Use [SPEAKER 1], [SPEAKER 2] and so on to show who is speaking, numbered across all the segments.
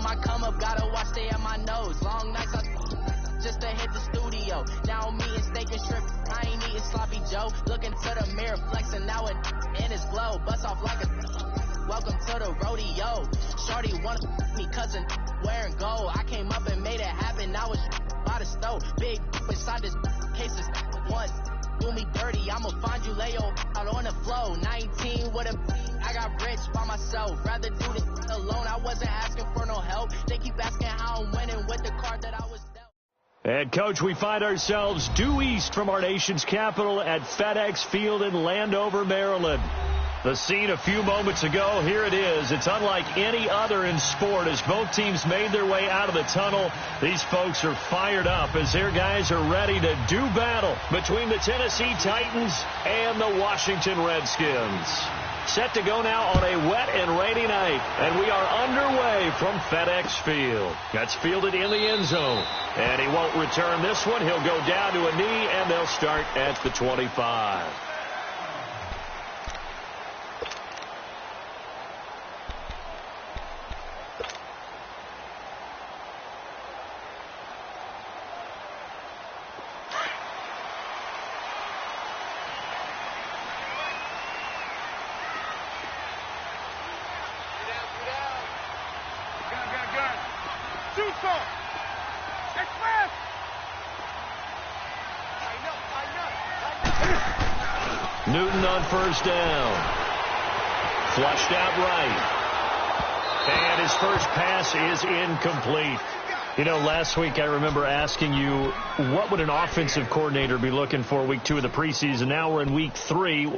[SPEAKER 1] my come up, gotta watch, stay at my nose. Long nights, just to hit the studio. Now I'm eating steak and shrimp, I ain't eating sloppy Joe. Looking to the mirror, flexing now it in his glow. Bust off like a welcome to the rodeo. Shorty wanna me cousin wearing gold. I came up and made it happen, now it's by the stove. Big inside this cases once. Do me dirty, I'ma find you, lay your out on the floor. 19 with a I got rich by myself. Rather do this alone, I wasn't asking for no help. They keep asking how I'm winning with the card that I was dealt.
[SPEAKER 2] And, Coach, we find ourselves due east from our nation's capital at FedEx Field in Landover, Maryland. The scene a few moments ago, here it is. It's unlike any other in sport as both teams made their way out of the tunnel. These folks are fired up as their guys are ready to do battle between the Tennessee Titans and the Washington Redskins. Set to go now on a wet and rainy night, and we are underway from FedEx Field. That's fielded in the end zone, and he won't return this one. He'll go down to a knee, and they'll start at the 25. Newton on first down. Flushed out right. And his first pass is incomplete. You know, last week I remember asking you, what would an offensive coordinator be looking for week 2 of the preseason? Now we're in week 3.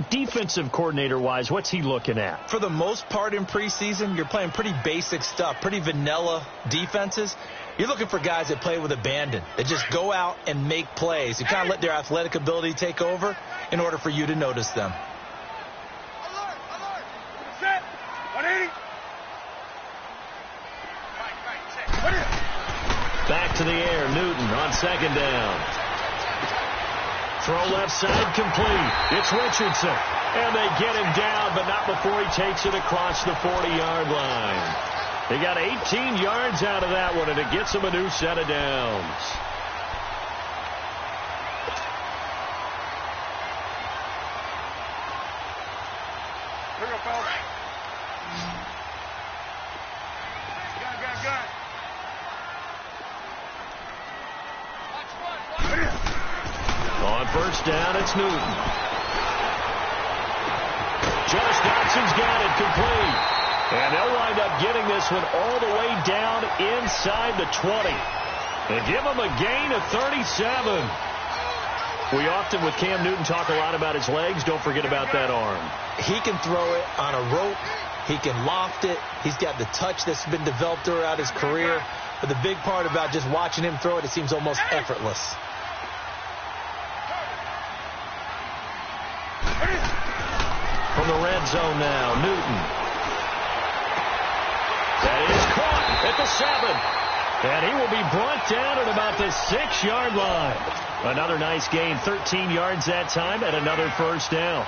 [SPEAKER 2] Defensive coordinator-wise, what's he looking at?
[SPEAKER 3] For the most part in preseason, you're playing pretty basic stuff, pretty vanilla defenses. You're looking for guys that play with abandon, that just go out and make plays. You kind of let their athletic ability take over in order for you to notice them.
[SPEAKER 4] Alert! Alert! Set! 180! Right,
[SPEAKER 2] Back to the air, Newton on second down. Throw left side complete. It's Richardson. And they get him down, but not before he takes it across the 40-yard line. They got 18 yards out of that one, and it gets them a new set of downs.
[SPEAKER 4] Bring up, fellas. Gun.
[SPEAKER 2] On first down, it's Newton. Josh Dotson's got it complete. And they'll wind up getting this one all the way down inside the 20. And give him a gain of 37. We often, with Cam Newton, talk a lot about his legs. Don't forget about that arm.
[SPEAKER 3] He can throw it on a rope. He can loft it. He's got the touch that's been developed throughout his career. But the big part about just watching him throw it, it seems almost effortless.
[SPEAKER 2] From the red zone now, Newton. That is caught at the 7. And he will be brought down at about the 6-yard line. Another nice gain, 13 yards that time, and another first down.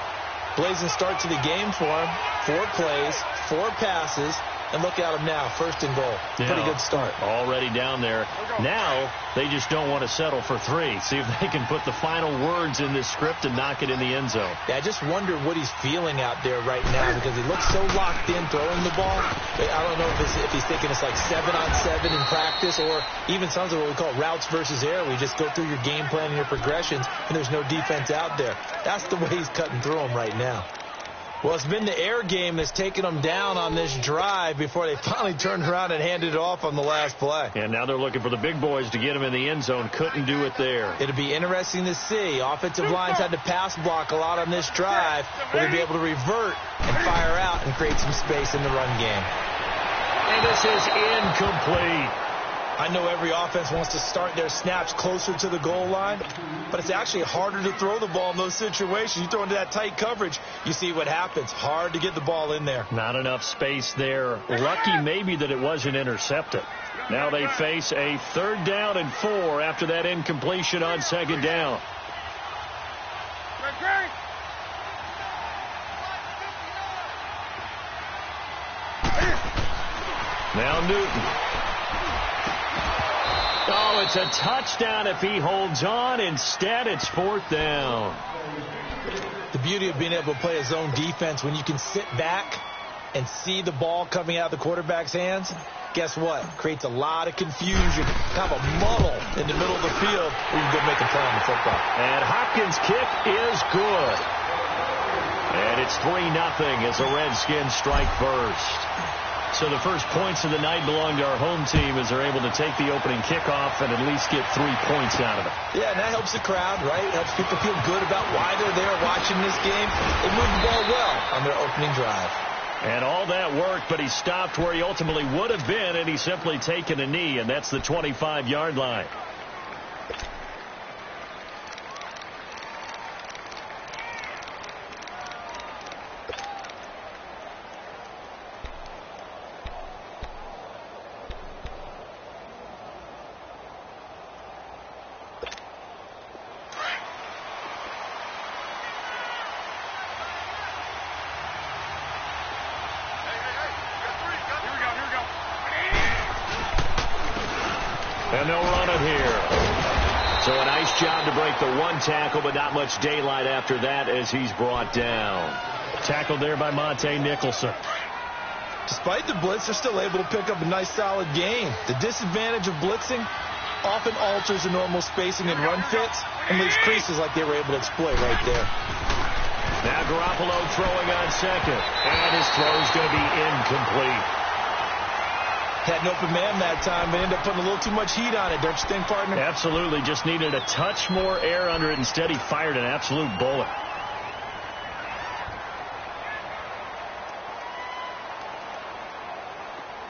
[SPEAKER 3] Blazing start to the game for him. 4 plays, 4 passes, and look at him now, first and goal.
[SPEAKER 2] Yeah,
[SPEAKER 3] pretty good start.
[SPEAKER 2] Already down there. Now they just don't want to settle for 3. See if they can put the final words in this script and knock it in the end zone.
[SPEAKER 3] Yeah, I just wonder what he's feeling out there right now because he looks so locked in throwing the ball. I don't know if he's thinking it's like 7-on-7 in practice or even something what we call routes versus air. Where you just go through your game plan and your progressions and there's no defense out there. That's the way he's cutting through them right now. Well, it's been the air game that's taken them down on this drive before they finally turned around and handed it off on the last play.
[SPEAKER 2] And now they're looking for the big boys to get them in the end zone. Couldn't do it there.
[SPEAKER 3] It'll be interesting to see. Offensive lines had to pass block a lot on this drive. Will they be able to revert and fire out and create some space in the run game?
[SPEAKER 2] And this is incomplete.
[SPEAKER 3] I know every offense wants to start their snaps closer to the goal line, but it's actually harder to throw the ball in those situations. You throw into that tight coverage, you see what happens. Hard to get the ball in there.
[SPEAKER 2] Not enough space there. Lucky maybe that it wasn't intercepted. Now they face a 3rd down and 4 after that incompletion on 2nd down. Now Newton. Oh, it's a touchdown if he holds on. Instead, it's 4th down.
[SPEAKER 3] The beauty of being able to play a zone defense when you can sit back and see the ball coming out of the quarterback's hands, guess what? Creates a lot of confusion, kind of a muddle in the middle of the field where you can go make a play on the football.
[SPEAKER 2] And Hopkins' kick is good. And it's 3-0 as the Redskins strike first. So the first points of the night belong to our home team as they're able to take the opening kickoff and at least get 3 points out of it.
[SPEAKER 3] Yeah, and that helps the crowd, right? It helps people feel good about why they're there watching this game. They moved the ball well on their opening drive.
[SPEAKER 2] And all that worked, but he stopped where he ultimately would have been, and he's simply taken a knee, and that's the 25-yard line. And they'll run it here. So a nice job to break the one tackle, but not much daylight after that as he's brought down. Tackled there by Monte Nicholson.
[SPEAKER 3] Despite the blitz, they're still able to pick up a nice, solid gain. The disadvantage of blitzing often alters the normal spacing and run fits and leaves creases like they were able to exploit right there.
[SPEAKER 2] Now Garoppolo throwing on second, and his throw's going to be incomplete.
[SPEAKER 3] Had an open man that time, but ended up putting a little too much heat on it, don't you think, partner?
[SPEAKER 2] Absolutely. Just needed a touch more air under it. Instead, he fired an absolute bullet.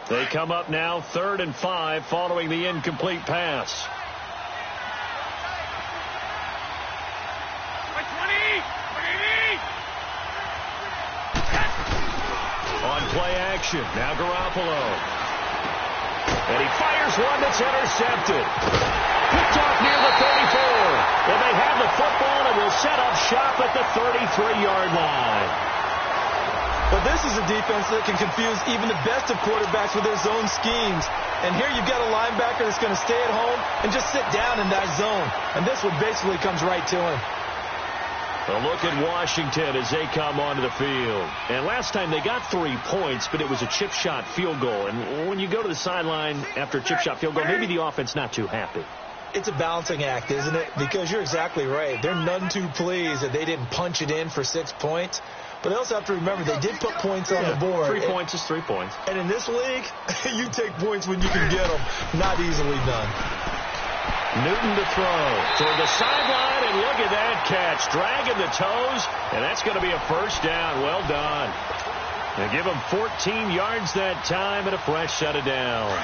[SPEAKER 2] They come up now 3rd and 5 following the incomplete pass. On play action, now Garoppolo. And he fires one that's intercepted. Picked off near the 34. And they have the football and will set up shop at the 33-yard line.
[SPEAKER 3] But this is a defense that can confuse even the best of quarterbacks with their zone schemes. And here you've got a linebacker that's going to stay at home and just sit down in that zone. And this one basically comes right to him.
[SPEAKER 2] A look at Washington as they come onto the field. And last time they got 3 points, but it was a chip shot field goal. And when you go to the sideline after a chip shot field goal, maybe the offense not too happy.
[SPEAKER 3] It's a balancing act, isn't it? Because you're exactly right. They're none too pleased that they didn't punch it in for 6 points. But they also have to remember they did put points on the board.
[SPEAKER 2] 3 points is 3 points.
[SPEAKER 3] And in this league, you take points when you can get them. Not easily done.
[SPEAKER 2] Newton to throw toward the sideline, and look at that catch, dragging the toes, and that's going to be a first down. Well done. They give him 14 yards that time and a fresh set of downs.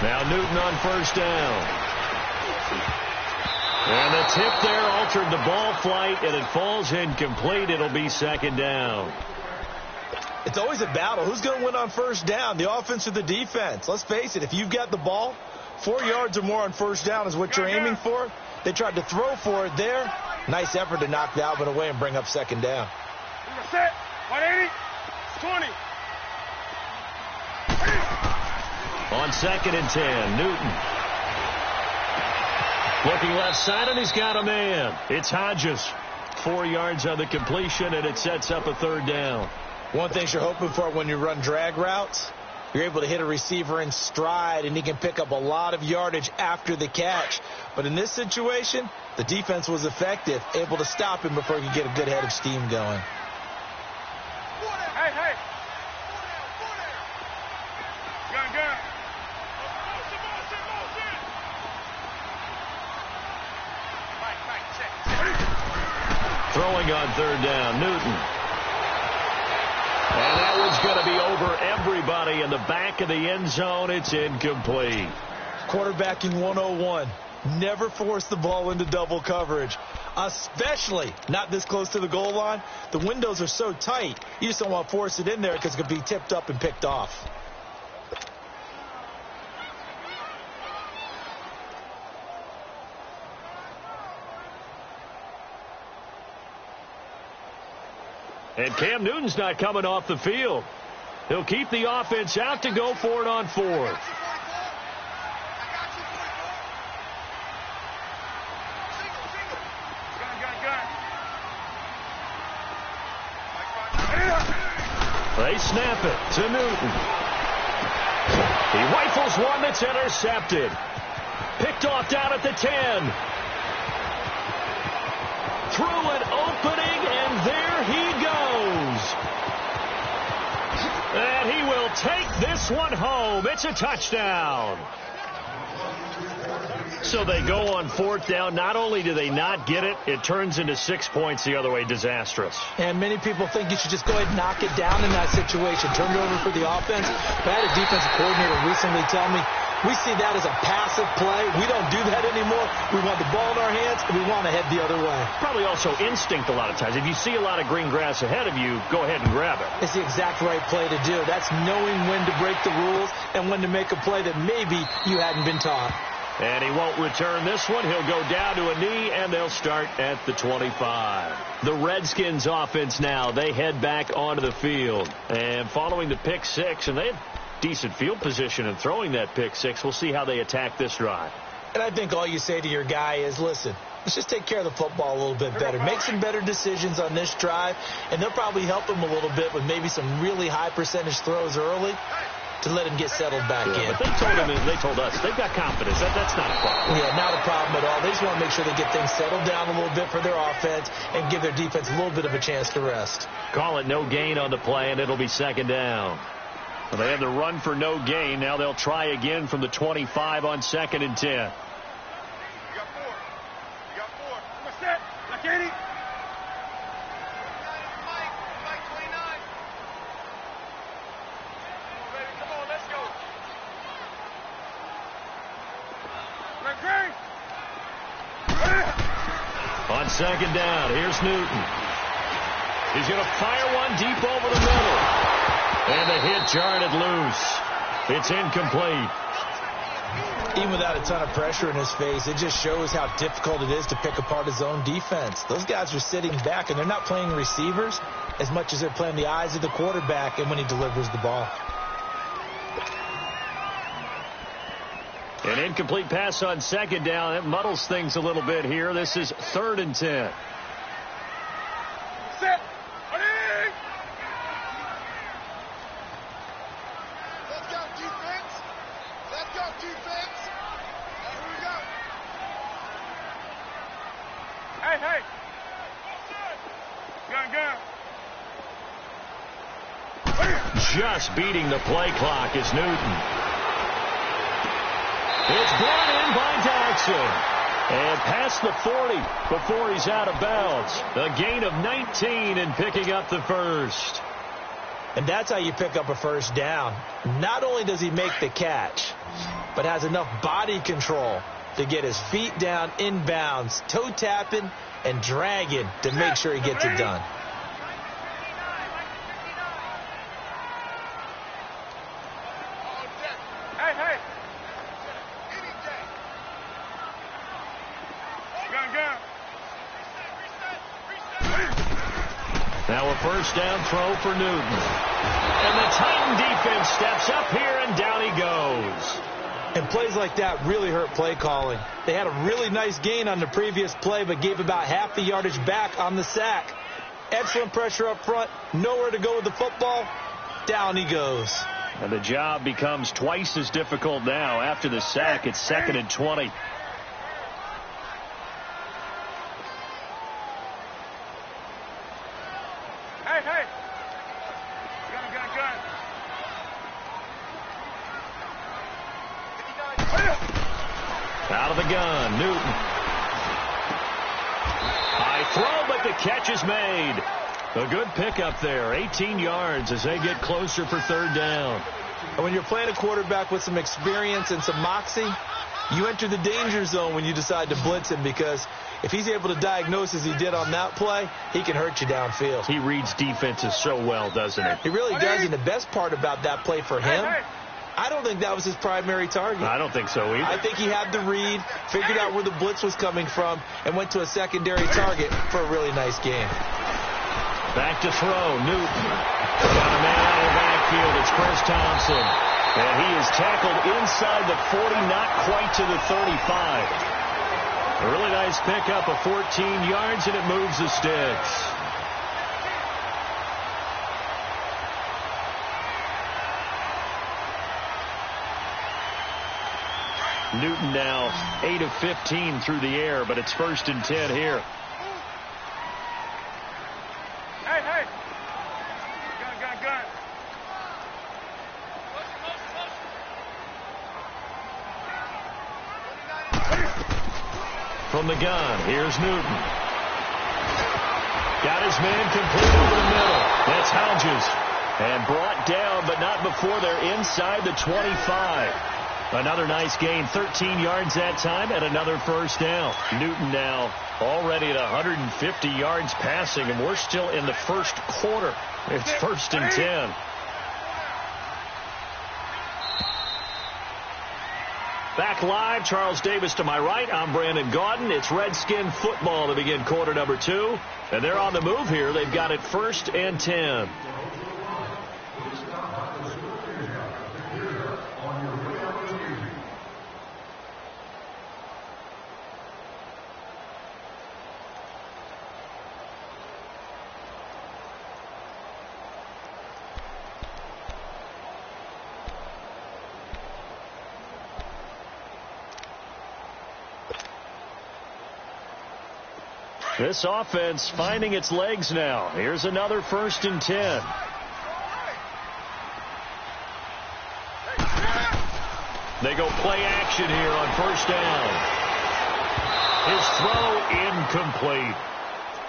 [SPEAKER 2] Now Newton on first down. And the tip there altered the ball flight, and it falls incomplete. It'll be 2nd down.
[SPEAKER 3] It's always a battle. Who's going to win on first down, the offense or the defense? Let's face it, if you've got the ball, 4 yards or more on first down is what you're aiming for. They tried to throw for it there. Nice effort to knock Dalvin away and bring up 2nd down.
[SPEAKER 4] Set. 180. 20.
[SPEAKER 2] On 2nd and 10, Newton. Looking left side, and he's got a man. It's Hodges. 4 yards on the completion, and it sets up a 3rd down.
[SPEAKER 3] One thing you're hoping for when you run drag routes, you're able to hit a receiver in stride, and he can pick up a lot of yardage after the catch. But in this situation, the defense was effective, able to stop him before he could get a good head of steam going.
[SPEAKER 4] Hey, hey. Gun.
[SPEAKER 2] Throwing on 3rd down, Newton. And that one's going to be over everybody in the back of the end zone. It's incomplete.
[SPEAKER 3] Quarterbacking 101. Never force the ball into double coverage, especially not this close to the goal line. The windows are so tight, you just don't want to force it in there because it could be tipped up and picked off.
[SPEAKER 2] And Cam Newton's not coming off the field. He'll keep the offense out to go for it on fourth. They snap it to Newton. He rifles one that's intercepted. Picked off down at the 10. Through an opening, and there he goes. And he will take this one home. It's a touchdown. So they go on fourth down. Not only do they not get it, it turns into 6 points the other way. Disastrous.
[SPEAKER 3] And many people think you should just go ahead and knock it down in that situation. Turn it over for the offense. But I had a defensive coordinator recently tell me, we see that as a passive play. We don't do that anymore. We want the ball in our hands, and we want to head the other way.
[SPEAKER 2] Probably also instinct a lot of times. If you see a lot of green grass ahead of you, go ahead and grab it.
[SPEAKER 3] It's the exact right play to do. That's knowing when to break the rules and when to make a play that maybe you hadn't been taught.
[SPEAKER 2] And he won't return this one. He'll go down to a knee, and they'll start at the 25. The Redskins offense now, they head back onto the field. And following the pick six, and they had decent field position in throwing that pick six. We'll see how they attack this drive.
[SPEAKER 3] And I think all you say to your guy is, listen, let's just take care of the football a little bit better. Make some better decisions on this drive, and they'll probably help him a little bit with maybe some really high percentage throws early to let him get settled back in.
[SPEAKER 2] But they told us they've got confidence. That's not a problem.
[SPEAKER 3] Yeah, not a problem at all. They just want to make sure they get things settled down a little bit for their offense and give their defense a little bit of a chance to rest.
[SPEAKER 2] Call it no gain on the play, and it'll be second down. Well, they had the run for no gain. Now they'll try again from the 25 on 2nd and 10.
[SPEAKER 4] You got four. You got four. Come on, set. Like 80. Mike 29. Come on, baby. Come on, let's go. Like Green.
[SPEAKER 2] On 2nd down, here's Newton. He's going to fire one deep over the middle. And the hit jarred loose. It's incomplete.
[SPEAKER 3] Even without a ton of pressure in his face, it just shows how difficult it is to pick apart his own defense. Those guys are sitting back, and they're not playing receivers as much as they're playing the eyes of the quarterback and when he delivers the ball.
[SPEAKER 2] An incomplete pass on 2nd down. It muddles things a little bit here. This is 3rd and 10.
[SPEAKER 4] Set. Hey. Gun.
[SPEAKER 2] Just beating the play clock is Newton. It's brought in by Jackson. And past the 40 before he's out of bounds. A gain of 19 and picking up the first.
[SPEAKER 3] And that's how you pick up a first down. Not only does he make the catch, but has enough body control to get his feet down inbounds, toe tapping and dragging to make sure he gets it done.
[SPEAKER 4] Hey. Gun.
[SPEAKER 2] Now a first down throw for Newton. And the Titan defense steps up here, and down he goes.
[SPEAKER 3] And plays like that really hurt play calling. They had a really nice gain on the previous play, but gave about half the yardage back on the sack. Excellent pressure up front. Nowhere to go with the football. Down he goes.
[SPEAKER 2] And the job becomes twice as difficult now. After the sack, it's 2nd and 20.
[SPEAKER 4] Hey. Gun.
[SPEAKER 2] Out of the gun, Newton. High throw, but the catch is made. A good pickup there, 18 yards as they get closer for 3rd down.
[SPEAKER 3] And when you're playing a quarterback with some experience and some moxie, You enter the danger zone when you decide to blitz him, because if he's able to diagnose as he did on that play, he can hurt you downfield.
[SPEAKER 2] He reads defenses so well, doesn't he?
[SPEAKER 3] He really does, and the best part about that play for him, I don't think that was his primary target.
[SPEAKER 2] I don't think so either.
[SPEAKER 3] I think he had the read, figured out where the blitz was coming from, and went to a secondary target for a really nice game.
[SPEAKER 2] Back to throw, Newton. Got a man out of the backfield. It's Chris Thompson. And he is tackled inside the 40, not quite to the 35. A really nice pickup of 14 yards, and it moves the sticks. Newton now 8 of 15 through the air, but it's 1st and 10 here.
[SPEAKER 4] Hey. Gun.
[SPEAKER 2] From the gun, here's Newton. Got his man complete over the middle. That's Hodges. And brought down, but not before they're inside the 25. Another nice gain, 13 yards that time, and another first down. Newton now already at 150 yards passing, and we're still in the first quarter. It's 1st and 10. Back live, Charles Davis to my right. I'm Brandon Gaudin. It's Redskin football to begin quarter number 2. And they're on the move here. They've got it 1st and 10. This offense finding its legs now. Here's another 1st and 10. They go play action here on 1st down. His throw incomplete.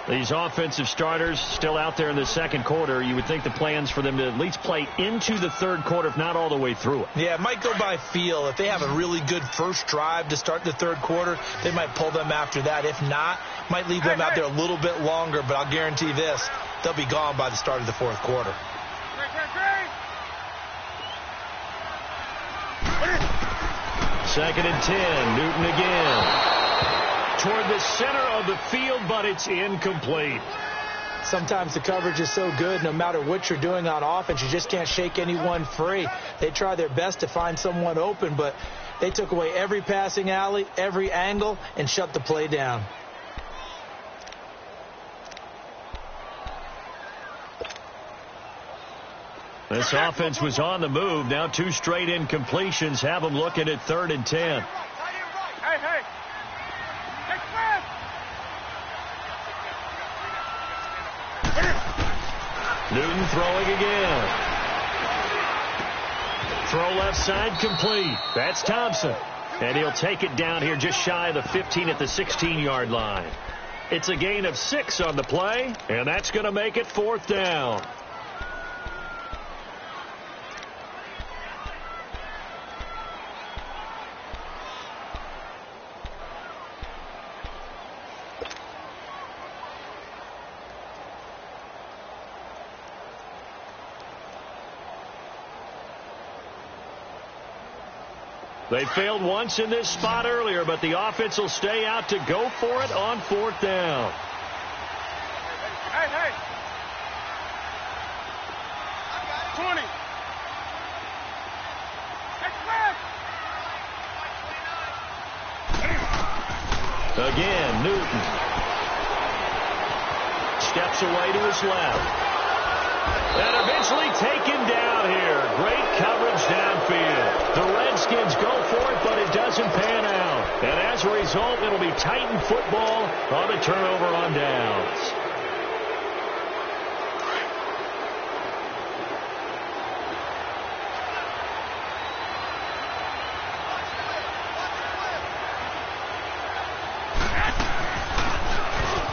[SPEAKER 2] These offensive starters still out there in the second quarter. You would think the plans for them to at least play into the third quarter, if not all the way through it.
[SPEAKER 3] Yeah, it might go by feel. If they have a really good first drive to start the third quarter, they might pull them after that. If not, might leave them out there a little bit longer, but I'll guarantee this, they'll be gone by the start of the fourth quarter.
[SPEAKER 2] 2nd and 10, Newton again. Toward the center of the field, but it's incomplete.
[SPEAKER 3] Sometimes the coverage is so good, no matter what you're doing on offense, you just can't shake anyone free. They try their best to find someone open, but they took away every passing alley, every angle, and shut the play down.
[SPEAKER 2] This offense was on the move. Now 2 straight incompletions have them looking at 3rd and 10.
[SPEAKER 4] Hey.
[SPEAKER 2] Newton throwing again. Throw left side complete. That's Thompson. And he'll take it down here just shy of the 15 at the 16-yard line. It's a gain of 6 on the play, and that's going to make it 4th down. They failed once in this spot earlier, but the offense will stay out to go for it on 4th down.
[SPEAKER 4] Hey. 20.
[SPEAKER 2] Again, Newton. Steps away to his left. And eventually taken down here. Great coverage downfield. The Redskins go for it, but it doesn't pan out. And as a result, it'll be Titan football on the turnover on downs.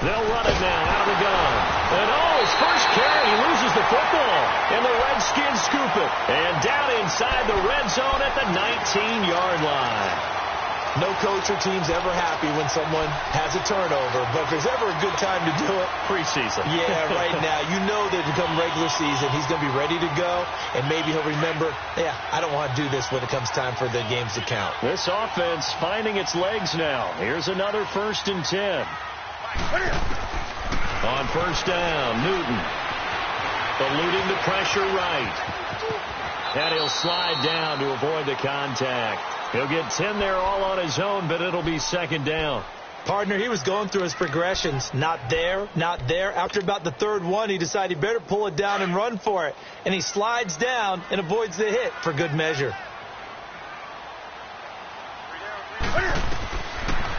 [SPEAKER 2] They'll run it now out of the gun. And his first carry, he loses the football. And the Redskins scoop it. And down inside the red zone at the 19-yard line.
[SPEAKER 3] No coach or team's ever happy when someone has a turnover, but if there's ever a good time to do it,
[SPEAKER 2] preseason.
[SPEAKER 3] Yeah, right now. You know that come regular season, he's going to be ready to go, and maybe he'll remember, yeah, I don't want to do this when it comes time for the games to count.
[SPEAKER 2] This offense finding its legs now. Here's another 1st and 10. On first down, Newton. Eluding the pressure right. And he'll slide down to avoid the contact. He'll get 10 there all on his own, but it'll be 2nd down.
[SPEAKER 3] Partner, he was going through his progressions. Not there, not there. After about the 3rd one, he decided he better pull it down and run for it. And he slides down and avoids the hit for good measure.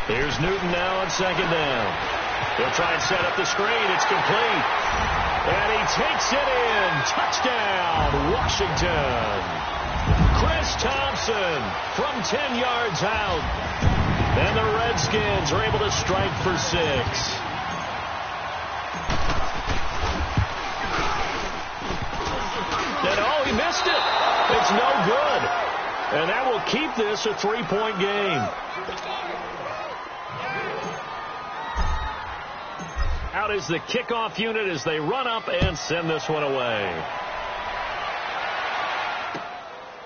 [SPEAKER 2] Here's Newton now on 2nd down. He'll try and set up the screen. It's complete. And he takes it in. Touchdown, Washington. Chris Thompson from 10 yards out. And the Redskins are able to strike for 6. And oh, he missed it. It's no good. And that will keep this a 3-point game. Out is the kickoff unit as they run up and send this one away.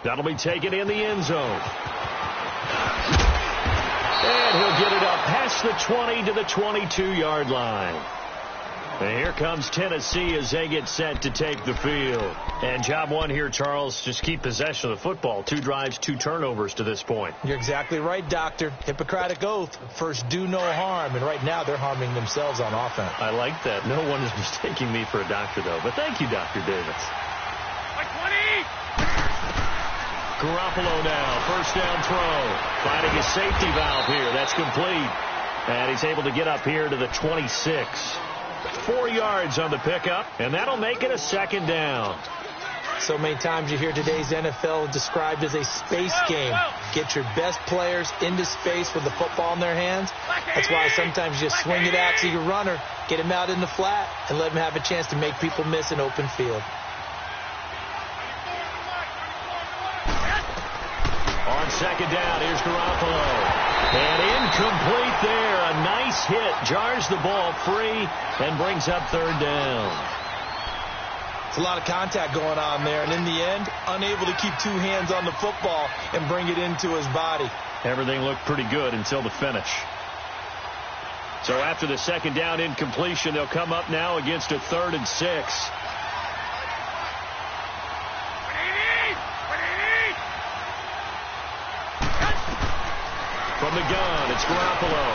[SPEAKER 2] That'll be taken in the end zone. And he'll get it up past the 20 to the 22-yard line. And here comes Tennessee as they get set to take the field. And job one here, Charles, just keep possession of the football. 2 drives, 2 turnovers to this point.
[SPEAKER 3] You're exactly right, Doctor. Hippocratic oath. First, do no harm. And right now, they're harming themselves on offense.
[SPEAKER 2] I like that. No one is mistaking me for a doctor, though. But thank you, Dr. Davis. Garoppolo now, first down throw. Finding his safety valve here. That's complete. And he's able to get up here to the 26. 4 yards on the pickup, and that'll make it a 2nd down.
[SPEAKER 3] So many times you hear today's NFL described as a space game. Get your best players into space with the football in their hands. That's why sometimes you just swing it out to your runner, get him out in the flat, and let him have a chance to make people miss an open field.
[SPEAKER 2] On 2nd down, here's Garoppolo. And incomplete there. A nice hit. Jars the ball free and brings up 3rd down.
[SPEAKER 3] It's a lot of contact going on there. And in the end, unable to keep 2 hands on the football and bring it into his body.
[SPEAKER 2] Everything looked pretty good until the finish. So after the 2nd down incompletion, they'll come up now against a 3rd and 6. From the gun, it's Garoppolo.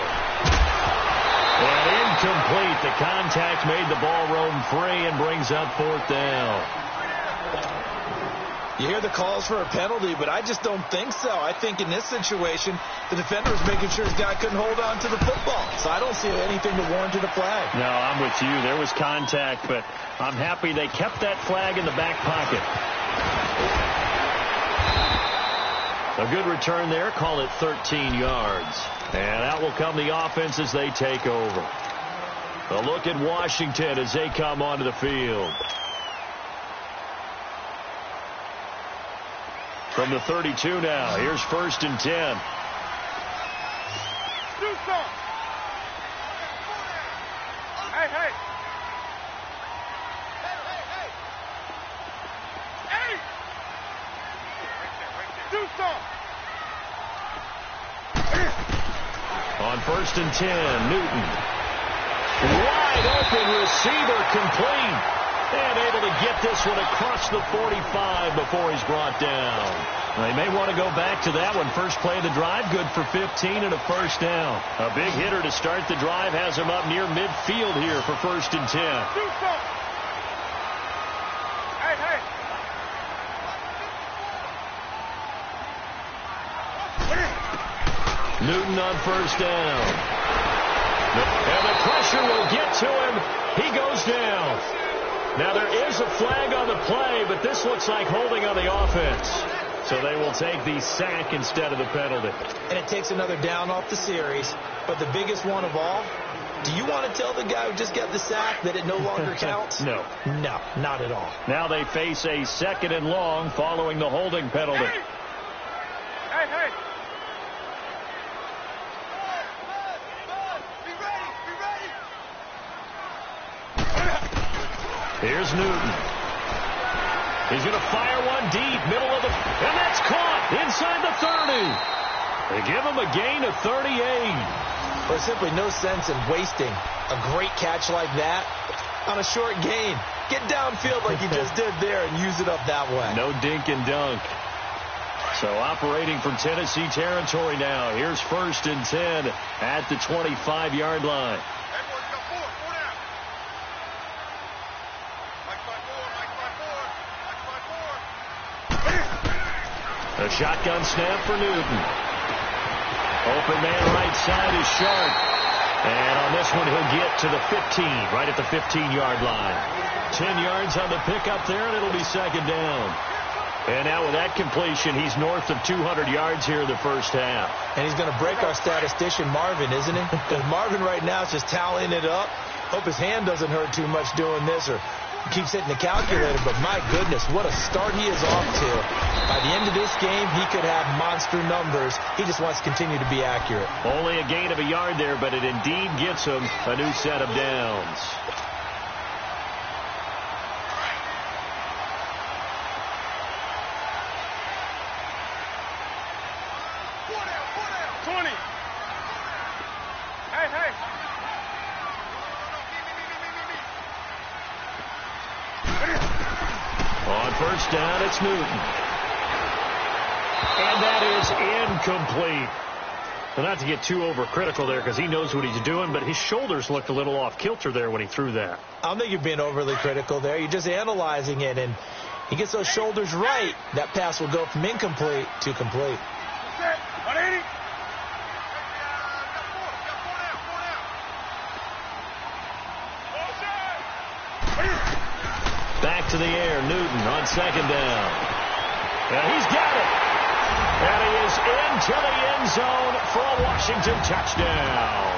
[SPEAKER 2] And incomplete. The contact made the ball roam free and brings up 4th down.
[SPEAKER 3] You hear the calls for a penalty, but I just don't think so. I think in this situation, the defender was making sure his guy couldn't hold on to the football. So I don't see anything to warrant a flag.
[SPEAKER 2] No, I'm with you. There was contact, but I'm happy they kept that flag in the back pocket. A good return there. Call it 13 yards. And out will come the offense as they take over. A look at Washington as they come onto the field. From the 32 now, here's 1st and 10.
[SPEAKER 4] Hey, hey.
[SPEAKER 2] On 1st and 10, Newton. Wide open receiver, complete. And able to get this one across the 45 before he's brought down. They may want to go back to that one. First play of the drive, good for 15 and a 1st down. A big hitter to start the drive has him up near midfield here for 1st and 10.
[SPEAKER 4] Hey, hey.
[SPEAKER 2] Newton on 1st down. And the pressure will get to him. He goes down. Now there is a flag on the play, but this looks like holding on the offense. So they will take the sack instead of the penalty.
[SPEAKER 3] And it takes another down off the series. But the biggest one of all, do you want to tell the guy who just got the sack that it no longer counts?
[SPEAKER 2] No.
[SPEAKER 3] No, not at all.
[SPEAKER 2] Now they face a 2nd and long following the holding penalty.
[SPEAKER 4] Hey, hey.
[SPEAKER 2] Here's Newton. He's going to fire one deep, middle of the... And that's caught inside the 30. They give him a gain of 38.
[SPEAKER 3] There's simply no sense in wasting a great catch like that on a short gain. Get downfield like you just did there and use it up that way.
[SPEAKER 2] No dink and dunk. So operating from Tennessee territory now. Here's 1st and 10 at the 25-yard line. A shotgun snap for Newton. Open man right side is Sharp. And on this one, he'll get to the 15, right at the 15-yard line. 10 yards on the pickup there, and it'll be 2nd down. And now with that completion, he's north of 200 yards here in the first half.
[SPEAKER 3] And he's going to break our statistician, Marvin, isn't he? Because Marvin right now is just tallying it up. Hope his hand doesn't hurt too much doing this or keeps hitting the calculator. But my goodness, what a start he is off to. By the end of this game, he could have monster numbers. He just wants to continue to be accurate.
[SPEAKER 2] Only a gain of a yard there, but it indeed gets him a new set of downs. First down, it's Newton. And that is incomplete. Well, not to get too overcritical there because he knows what he's doing, but his shoulders looked a little off kilter there when he threw that.
[SPEAKER 3] I don't think you're being overly critical there. You're just analyzing it, and he gets those shoulders right. That pass will go from incomplete to complete.
[SPEAKER 2] Back to the air, Newton on 2nd down. And he's got it. And he is into the end zone for a Washington touchdown.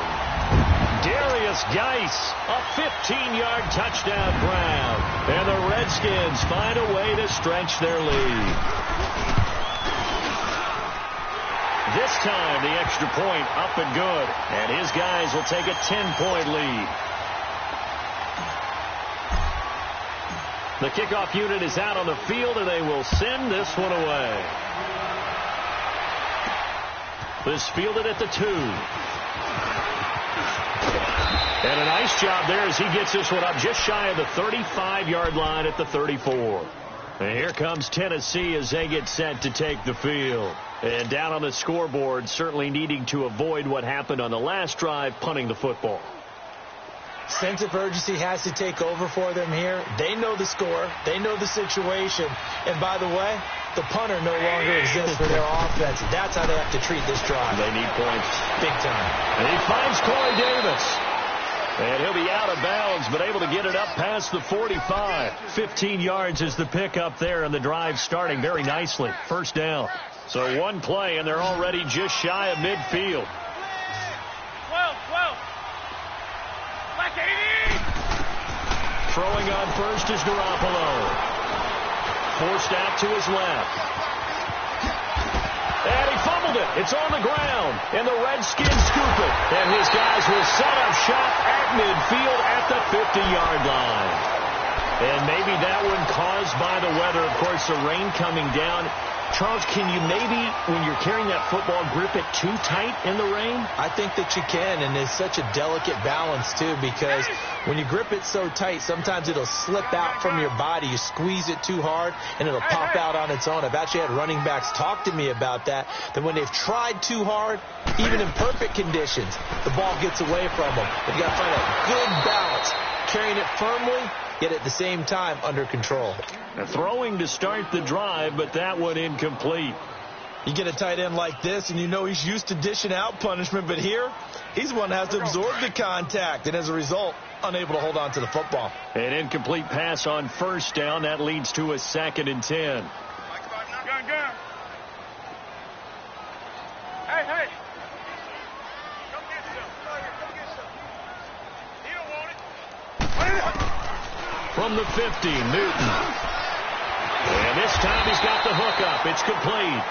[SPEAKER 2] Darius Geis, a 15-yard touchdown grab. And the Redskins find a way to stretch their lead. This time, the extra point up and good. And his guys will take a 10-point lead. The kickoff unit is out on the field, and they will send this one away. This fielded at the 2. And a nice job there as he gets this one up just shy of the 35-yard line at the 34. And here comes Tennessee as they get set to take the field. And down on the scoreboard, certainly needing to avoid what happened on the last drive, punting the football.
[SPEAKER 3] Sense of urgency has to take over for them here. They know the score. They know the situation. And by the way, the punter no longer exists for their offense. That's how they have to treat this drive.
[SPEAKER 2] They need points.
[SPEAKER 3] Big time.
[SPEAKER 2] And he finds Corey Davis. And he'll be out of bounds, but able to get it up past the 45. 15 yards is the pickup there, and the drive starting very nicely. First down. So one play, and they're already just shy of midfield.
[SPEAKER 4] 12.
[SPEAKER 2] Throwing on first is Garoppolo. Forced out to his left. And he fumbled it. It's on the ground. And the Redskins scoop it. And his guys will set up shop at midfield at the 50-yard line. And maybe that one caused by the weather. Of course, the rain coming down. Charles, can you maybe, when you're carrying that football, grip it too tight in the rain?
[SPEAKER 3] I think that you can, and it's such a delicate balance, too, because when you grip it so tight, sometimes it'll slip out from your body. You squeeze it too hard, and it'll pop out on its own. I've actually had running backs talk to me about that when they've tried too hard, even in perfect conditions, the ball gets away from them. But you got to find a good balance, carrying it firmly, yet at the same time under control.
[SPEAKER 2] Throwing to start the drive, but that one incomplete.
[SPEAKER 3] You get a tight end like this, and you know he's used to dishing out punishment, but here, he's the one that has to absorb the contact, and as a result, unable to hold on to the football.
[SPEAKER 2] An incomplete pass on first down. That leads to a 2nd and 10.
[SPEAKER 4] Gun. Hey. Come get some. Come get some. He don't want it.
[SPEAKER 2] From the 50, Newton. And this time he's got the hook up. It's complete.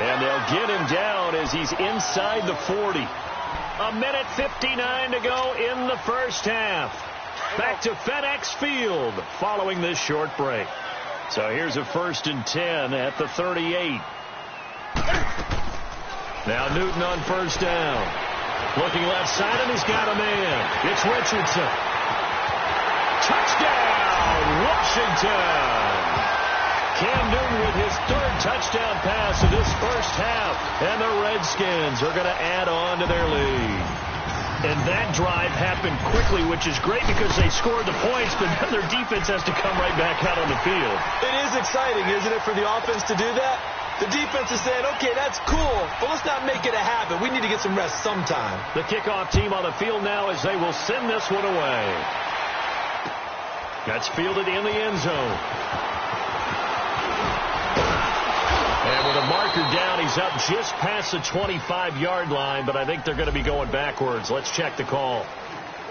[SPEAKER 2] And they'll get him down as he's inside the 40. A minute 59 to go in the first half. back to FedEx Field following this short break. So here's a 1st and 10 at the 38. Now Newton on 1st down. Looking left side, and he's got a man. It's Richardson. Touchdown, Washington. Cam Newton with his 3rd touchdown pass of this first half. And the Redskins are going to add on to their lead. And that drive happened quickly, which is great because they scored the points, but then their defense has to come right back out on the field.
[SPEAKER 3] It is exciting, isn't it, for the offense to do that? The defense is saying, okay, that's cool, but let's not make it a habit. We need to get some rest sometime.
[SPEAKER 2] The kickoff team on the field now as they will send this one away. That's fielded in the end zone. And with a marker down, he's up just past the 25-yard line, but I think they're going to be going backwards. Let's check the call.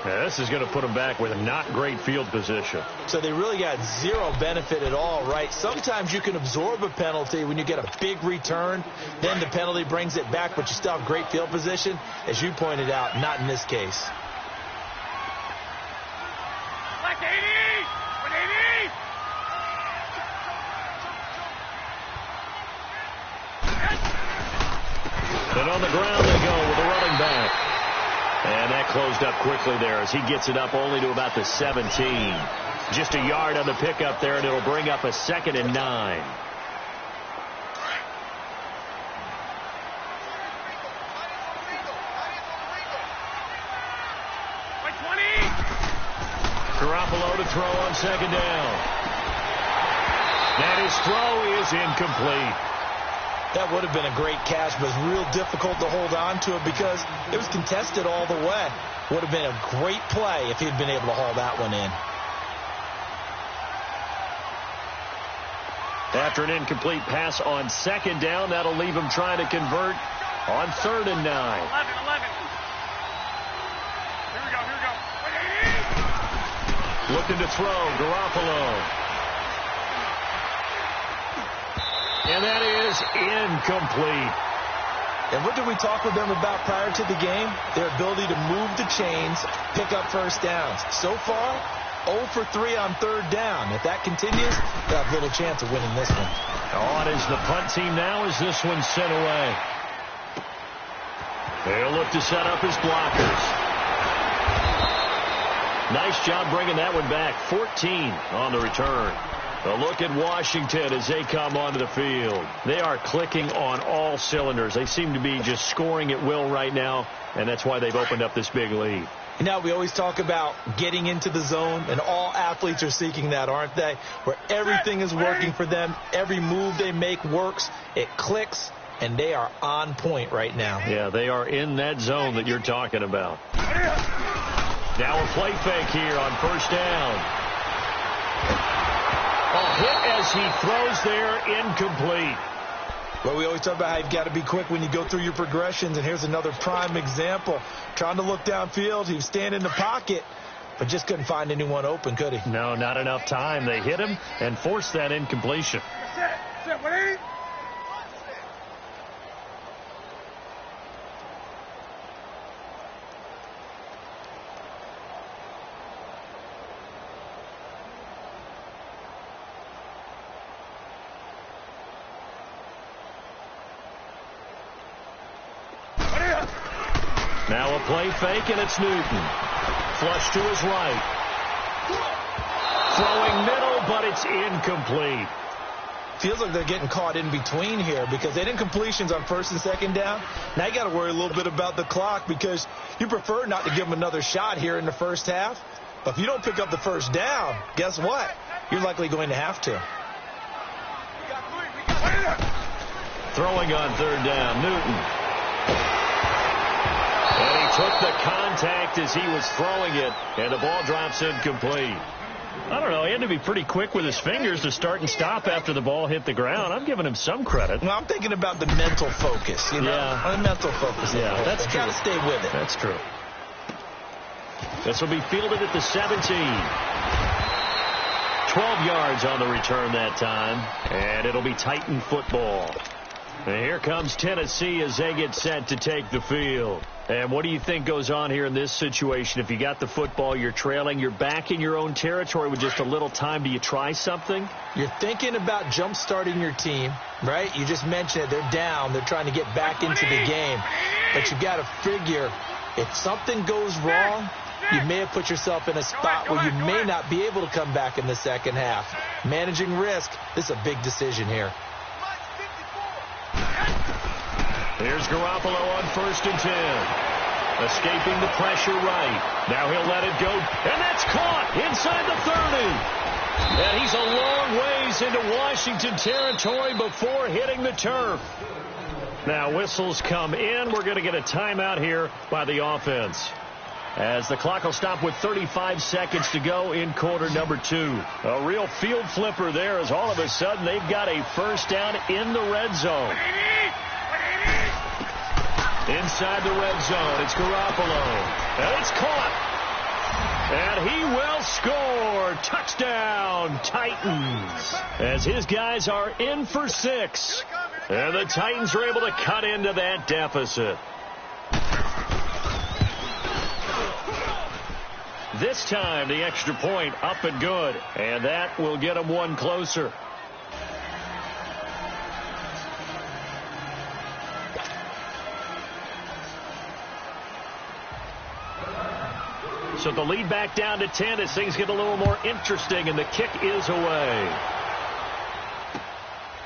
[SPEAKER 2] Now, this is going to put them back with a not great field position.
[SPEAKER 3] So they really got zero benefit at all, right? Sometimes you can absorb a penalty when you get a big return. Then the penalty brings it back, but you still have great field position. As you pointed out, not in this case.
[SPEAKER 2] And on the ground they go with a running back. And that closed up quickly there as he gets it up only to about the 17. Just a yard on the pickup there, and it'll bring up a 2nd and 9. Garoppolo to throw on 2nd down. And his throw is incomplete.
[SPEAKER 3] That would have been a great catch, but it's real difficult to hold on to it because it was contested all the way. Would have been a great play if he'd been able to haul that one in.
[SPEAKER 2] After an incomplete pass on 2nd down, that'll leave him trying to convert on 3rd and 9.
[SPEAKER 4] 11. Here we go.
[SPEAKER 2] Looking to throw, Garoppolo. And that is incomplete.
[SPEAKER 3] And what did we talk with them about prior to the game? Their ability to move the chains, pick up first downs. So far, 0 for 3 on 3rd down. If that continues, they'll have little chance of winning this one.
[SPEAKER 2] On is the punt team now as this one's sent away. They'll look to set up his blockers. Nice job bringing that one back. 14 on the return. A look at Washington as they come onto the field. They are clicking on all cylinders. They seem to be just scoring at will right now, and that's why they've opened up this big lead.
[SPEAKER 3] You know, we always talk about getting into the zone, and all athletes are seeking that, aren't they? Where everything is working for them. Every move they make works. It clicks, and they are on point right now.
[SPEAKER 2] Yeah, they are in that zone that you're talking about. Now a play fake here on 1st down. A hit as he throws there, incomplete.
[SPEAKER 3] Well, we always talk about how you've got to be quick when you go through your progressions, and here's another prime example. Trying to look downfield, he was standing in the pocket, but just couldn't find anyone open, could he?
[SPEAKER 2] No, not enough time. They hit him and forced that incompletion.
[SPEAKER 4] Set, Wade.
[SPEAKER 2] Now a play fake, and it's Newton. Flush to his right. Throwing middle, but it's incomplete.
[SPEAKER 3] Feels like they're getting caught in between here because they didn't completions on 1st and 2nd down. Now you got to worry a little bit about the clock because you prefer not to give them another shot here in the first half. But if you don't pick up the 1st down, guess what? You're likely going to have to.
[SPEAKER 2] Throwing on 3rd down, Newton. And he took the contact as he was throwing it, and the ball drops incomplete. I don't know. He had to be pretty quick with his fingers to start and stop after the ball hit the ground. I'm giving him some credit.
[SPEAKER 3] Well, I'm thinking about the mental focus, you know?
[SPEAKER 2] Yeah.
[SPEAKER 3] The mental focus.
[SPEAKER 2] Yeah, that's true.
[SPEAKER 3] Got to stay with it.
[SPEAKER 2] That's true. This will be fielded at the 17. 12 yards on the return that time, and it'll be Titan football. And here comes Tennessee as they get set to take the field. And what do you think goes on here in this situation? If you got the football, you're trailing, you're back in your own territory with just a little time. Do you try something?
[SPEAKER 3] You're thinking about jump-starting your team, right? You just mentioned it. They're down. They're trying to get back into the game. But you got to figure if something goes wrong, you may have put yourself in a spot where you may not be able to come back in the second half. Managing risk, this is a big decision here.
[SPEAKER 2] Here's Garoppolo on 1st and 10. Escaping the pressure right. Now he'll let it go. And that's caught inside the 30. And he's a long ways into Washington territory before hitting the turf. Now whistles come in. We're going to get a timeout here by the offense, as the clock will stop with 35 seconds to go in quarter number 2. A real field flipper there, as all of a sudden they've got a first down in the red zone. Inside the red zone, it's Garoppolo. And it's caught. And he will score. Touchdown, Titans. As his guys are in for 6. And the Titans are able to cut into that deficit. This time, the extra point up and good. And that will get them one closer. So the lead back down to 10 as things get a little more interesting, and the kick is away.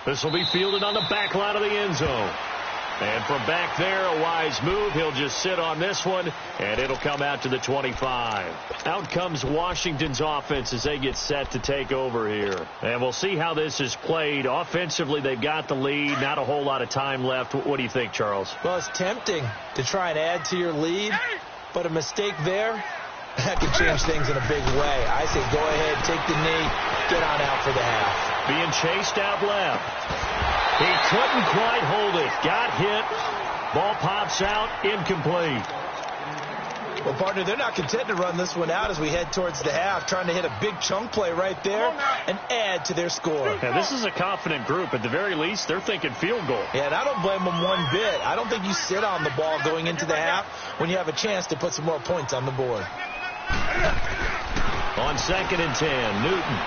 [SPEAKER 2] This will be fielded on the back line of the end zone. And from back there, a wise move. He'll just sit on this one, and it'll come out to the 25. Out comes Washington's offense as they get set to take over here. And we'll see how this is played. Offensively, they've got the lead. Not a whole lot of time left. What do you think, Charles?
[SPEAKER 3] Well, it's tempting to try and add to your lead, but a mistake there, that could change things in a big way. I say go ahead, take the knee, get on out for the half.
[SPEAKER 2] Being chased out left. He couldn't quite hold it. Got hit. Ball pops out. Incomplete.
[SPEAKER 3] Well, partner, they're not content to run this one out as we head towards the half, trying to hit a big chunk play right there and add to their score.
[SPEAKER 2] Yeah, this is a confident group. At the very least, they're thinking field goal.
[SPEAKER 3] Yeah, and I don't blame them one bit. I don't think you sit on the ball going into the half when you have a chance to put some more points on the board.
[SPEAKER 2] On 2nd and 10, Newton.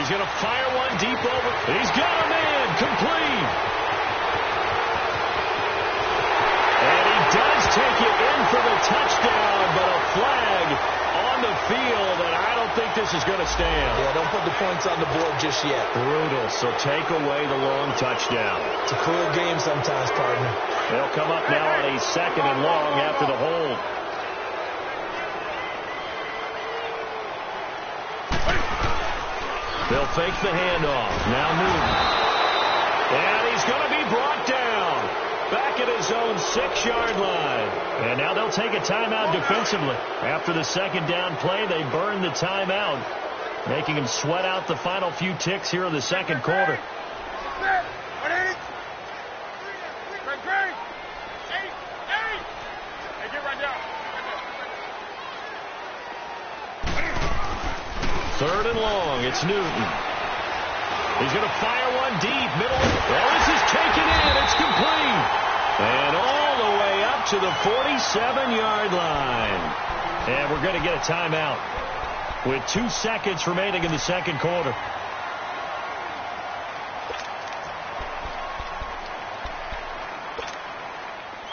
[SPEAKER 2] He's going to fire one deep over. He's got a man complete. And he does take it in for the touchdown, but a flag on the field, and I don't think this is going to stand.
[SPEAKER 3] Yeah, don't put the points on the board just yet.
[SPEAKER 2] Brutal, so take away the long touchdown.
[SPEAKER 3] It's a cruel game sometimes, partner.
[SPEAKER 2] They'll come up now on a 2nd and long after the hold. They'll fake the handoff. Now Newton. And he's going to be brought down. Back at his own 6-yard line. And now they'll take a timeout defensively. After the second down play, they burn the timeout, making him sweat out the final few ticks here in the second quarter. Third and long, it's Newton. He's going to fire one deep, middle. Well, this is taken in. It's complete. And all the way up to the 47-yard line. And we're going to get a timeout with 2 seconds remaining in the second quarter.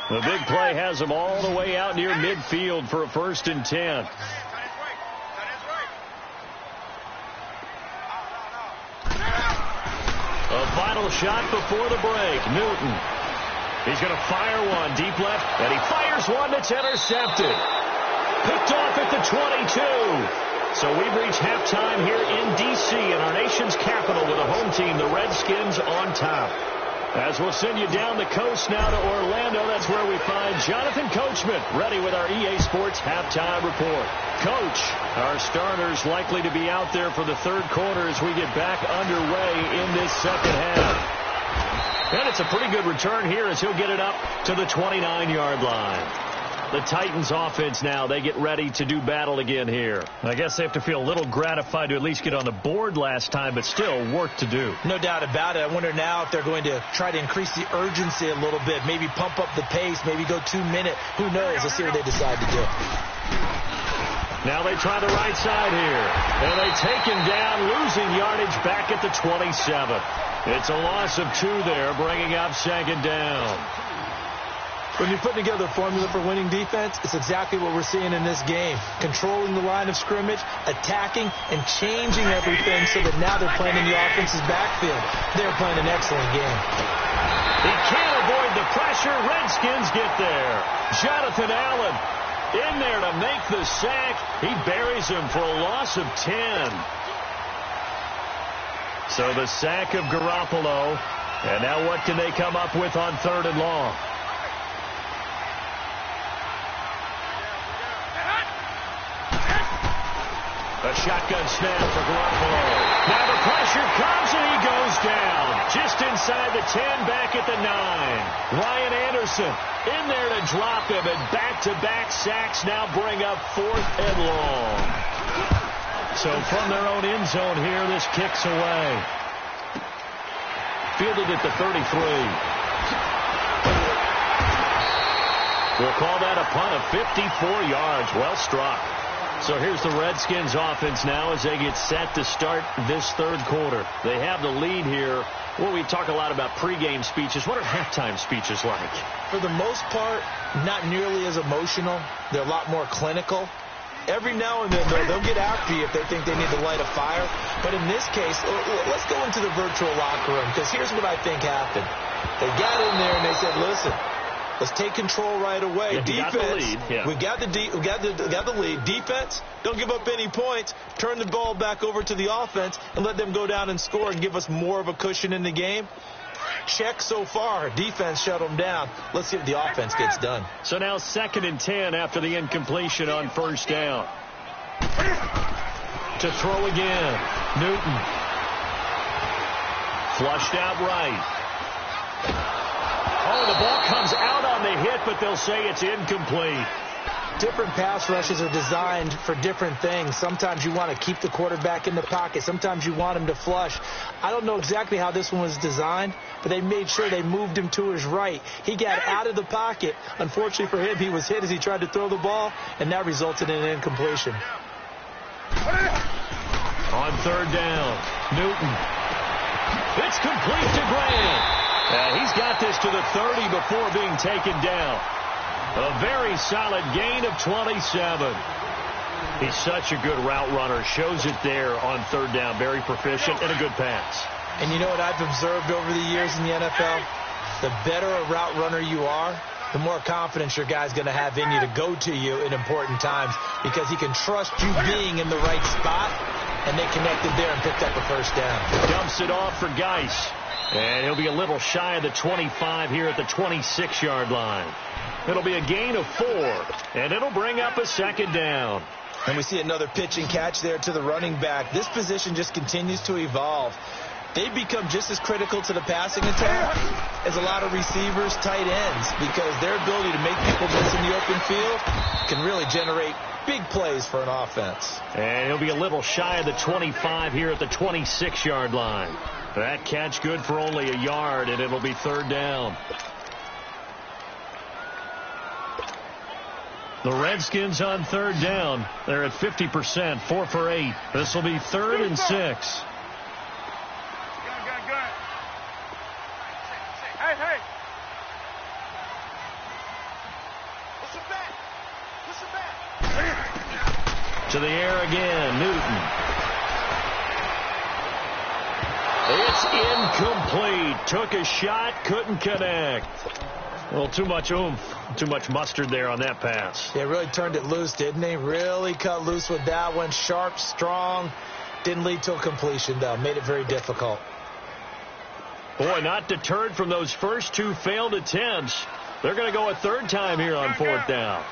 [SPEAKER 2] The big play has them all the way out near midfield for a 1st and 10. A final shot before the break. Newton. He's going to fire one deep left, and he fires one that's intercepted. Picked off at the 22. So we've reached halftime here in D.C. in our nation's capital with a home team, the Redskins, on top. As we'll send you down the coast now to Orlando, that's where we find Jonathan Coachman ready with our EA Sports halftime report. Coach, our starters likely to be out there for the third quarter as we get back underway in this second half. And it's a pretty good return here as he'll get it up to the 29-yard line. The Titans offense now, they get ready to do battle again here. I guess they have to feel a little gratified to at least get on the board last time, but still work to do.
[SPEAKER 3] No doubt about it. I wonder now if they're going to try to increase the urgency a little bit, maybe pump up the pace, maybe go 2 minute. Who knows? Let's see what they decide to do.
[SPEAKER 2] Now they try the right side here. And they take him down, losing yardage back at the 27. It's a loss of 2 there, bringing up second down.
[SPEAKER 3] When you're putting together a formula for winning defense, it's exactly what we're seeing in this game. Controlling the line of scrimmage, attacking, and changing everything so that now they're playing in the offense's backfield. They're playing an excellent game.
[SPEAKER 2] He can't avoid the pressure. Redskins get there. Jonathan Allen in there to make the sack. He buries him for a loss of 10. So the sack of Garoppolo. And now what can they come up with on 3rd and long? A shotgun snap for Garoppolo. Now the pressure comes and he goes down. Just inside the 10, back at the 9. Ryan Anderson in there to drop him, and back-to-back sacks now bring up 4th and long. So from their own end zone here, this kicks away. Fielded at the 33. We'll call that a punt of 54 yards. Well struck. So here's the Redskins offense now as they get set to start this 3rd quarter. They have the lead here. Well, we talk a lot about pregame speeches. What are halftime speeches like?
[SPEAKER 3] For the most part, not nearly as emotional. They're a lot more clinical. Every now and then, though, they'll get after you if they think they need to light a fire. But in this case, let's go into the virtual locker room, because here's what I think happened. They got in there and they said, listen, let's take control right away.
[SPEAKER 2] Yeah,
[SPEAKER 3] defense,
[SPEAKER 2] we
[SPEAKER 3] got the lead. Defense, don't give up any points. Turn the ball back over to the offense and let them go down and score and give us more of a cushion in the game. Check so far. Defense shut them down. Let's see if the offense gets done.
[SPEAKER 2] So now 2nd and 10 after the incompletion on 1st down. To throw again. Newton. Flushed out right. Oh, the ball comes out on the hit, but they'll say it's incomplete.
[SPEAKER 3] Different pass rushes are designed for different things. Sometimes you want to keep the quarterback in the pocket. Sometimes you want him to flush. I don't know exactly how this one was designed, but they made sure they moved him to his right. He got out of the pocket. Unfortunately for him, he was hit as he tried to throw the ball, and that resulted in an incompletion.
[SPEAKER 2] On 3rd down, Newton. It's complete to Grant. He's got this to the 30 before being taken down. A very solid gain of 27. He's such a good route runner. Shows it there on 3rd down. Very proficient and a good pass.
[SPEAKER 3] And you know what I've observed over the years in the NFL? The better a route runner you are, the more confidence your guy's going to have in you to go to you in important times, because he can trust you being in the right spot, and they connected there and picked up a 1st down.
[SPEAKER 2] Dumps it off for Geis. And he'll be a little shy of the 25 here at the 26-yard line. It'll be a gain of 4, and it'll bring up a 2nd down.
[SPEAKER 3] And we see another pitch and catch there to the running back. This position just continues to evolve. They become just as critical to the passing attack as a lot of receivers, tight ends, because their ability to make people miss in the open field can really generate big plays for an offense.
[SPEAKER 2] And he'll be a little shy of the 25 here at the 26-yard line. That catch good for only a yard, and it'll be 3rd down. The Redskins on 3rd down. They're at 50%, 4 for 8. This will be 3rd and 6.
[SPEAKER 4] Good. Hey. Listen back.
[SPEAKER 2] To the air again, Newton. It's incomplete. Took a shot, couldn't connect. Well, too much oomph, too much mustard there on that pass.
[SPEAKER 3] They really turned it loose, didn't they? Really cut loose with that one. Sharp, strong. Didn't lead to a completion, though. Made it very difficult.
[SPEAKER 2] Boy, not deterred from those first 2 failed attempts. They're going to go a 3rd time here on 4th down.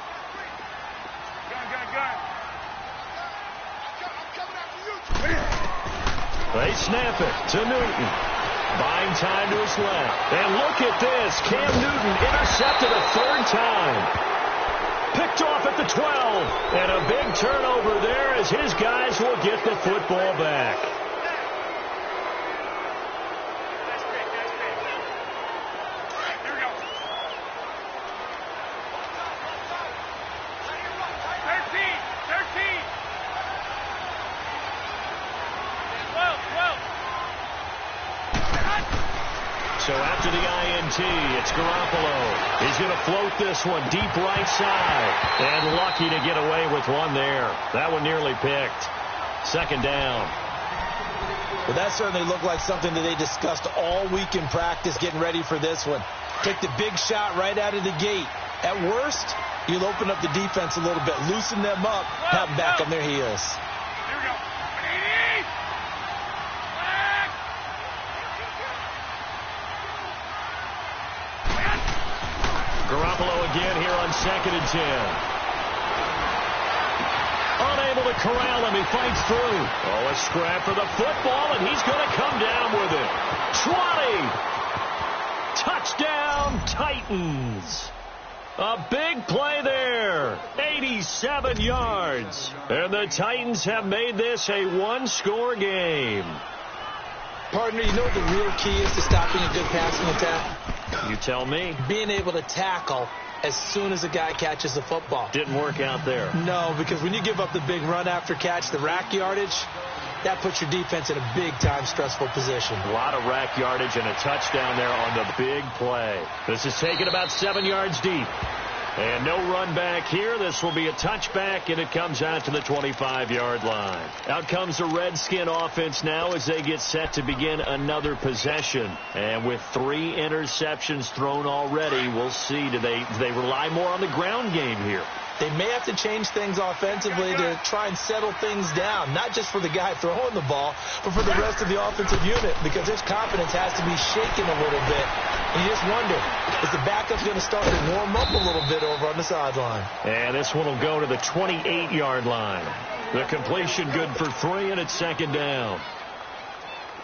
[SPEAKER 2] They snap it to Newton. Buying time to his left. And look at this. Cam Newton intercepted a 3rd time. Picked off at the 12. And a big turnover there as his guys will get the football back. So after the INT, it's Garoppolo. He's going to float this one deep right side. And lucky to get away with one there. That one nearly picked. Second down.
[SPEAKER 3] Well, that certainly looked like something that they discussed all week in practice getting ready for this one. Take the big shot right out of the gate. At worst, you'll open up the defense a little bit, loosen them up, have them back on their heels.
[SPEAKER 2] Garoppolo again here on 2nd and 10. Unable to corral him. He fights through. Oh, a scrap for the football, and he's going to come down with it. 20. Touchdown, Titans. A big play there. 87 yards. And the Titans have made this a one-score game.
[SPEAKER 3] Partner, you know what the real key is to stopping a good passing attack?
[SPEAKER 2] You tell me.
[SPEAKER 3] Being able to tackle as soon as a guy catches the football.
[SPEAKER 2] Didn't work out there.
[SPEAKER 3] No, because when you give up the big run after catch, the rack yardage, that puts your defense in a big-time stressful position.
[SPEAKER 2] A lot of rack yardage and a touchdown there on the big play. This is taken about 7 yards deep. And no run back here. This will be a touchback, and it comes out to the 25-yard line. Out comes the Redskin offense now as they get set to begin another possession. And with 3 interceptions thrown already, we'll see. Do they rely more on the ground game here?
[SPEAKER 3] They may have to change things offensively to try and settle things down, not just for the guy throwing the ball, but for the rest of the offensive unit, because his confidence has to be shaken a little bit. And you just wonder, is the backup's going to start to warm up a little bit over on the sideline?
[SPEAKER 2] And this one will go to the 28-yard line. The completion good for 3, and it's 2nd down.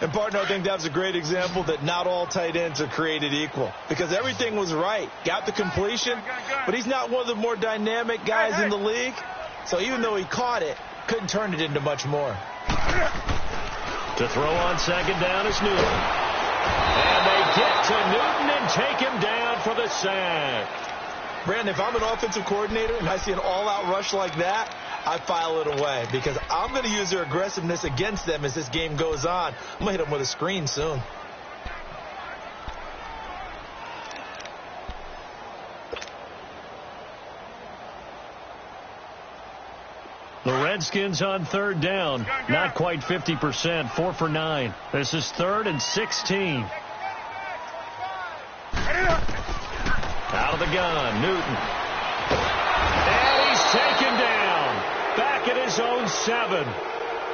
[SPEAKER 3] And, partner, I think that was a great example that not all tight ends are created equal, because everything was right. Got the completion, but he's not one of the more dynamic guys in the league. So even though he caught it, couldn't turn it into much more.
[SPEAKER 2] To throw on 2nd down is Newton. And they get to Newton and take him down for the sack.
[SPEAKER 3] Brandon, if I'm an offensive coordinator and I see an all-out rush like that, I file it away because I'm going to use their aggressiveness against them as this game goes on. I'm going to hit them with a screen soon.
[SPEAKER 2] The Redskins on 3rd down. Not quite 50%. 4 for 9. This is 3rd and 16. Out of the gun, Newton. And he's taken down. Back at his own 7.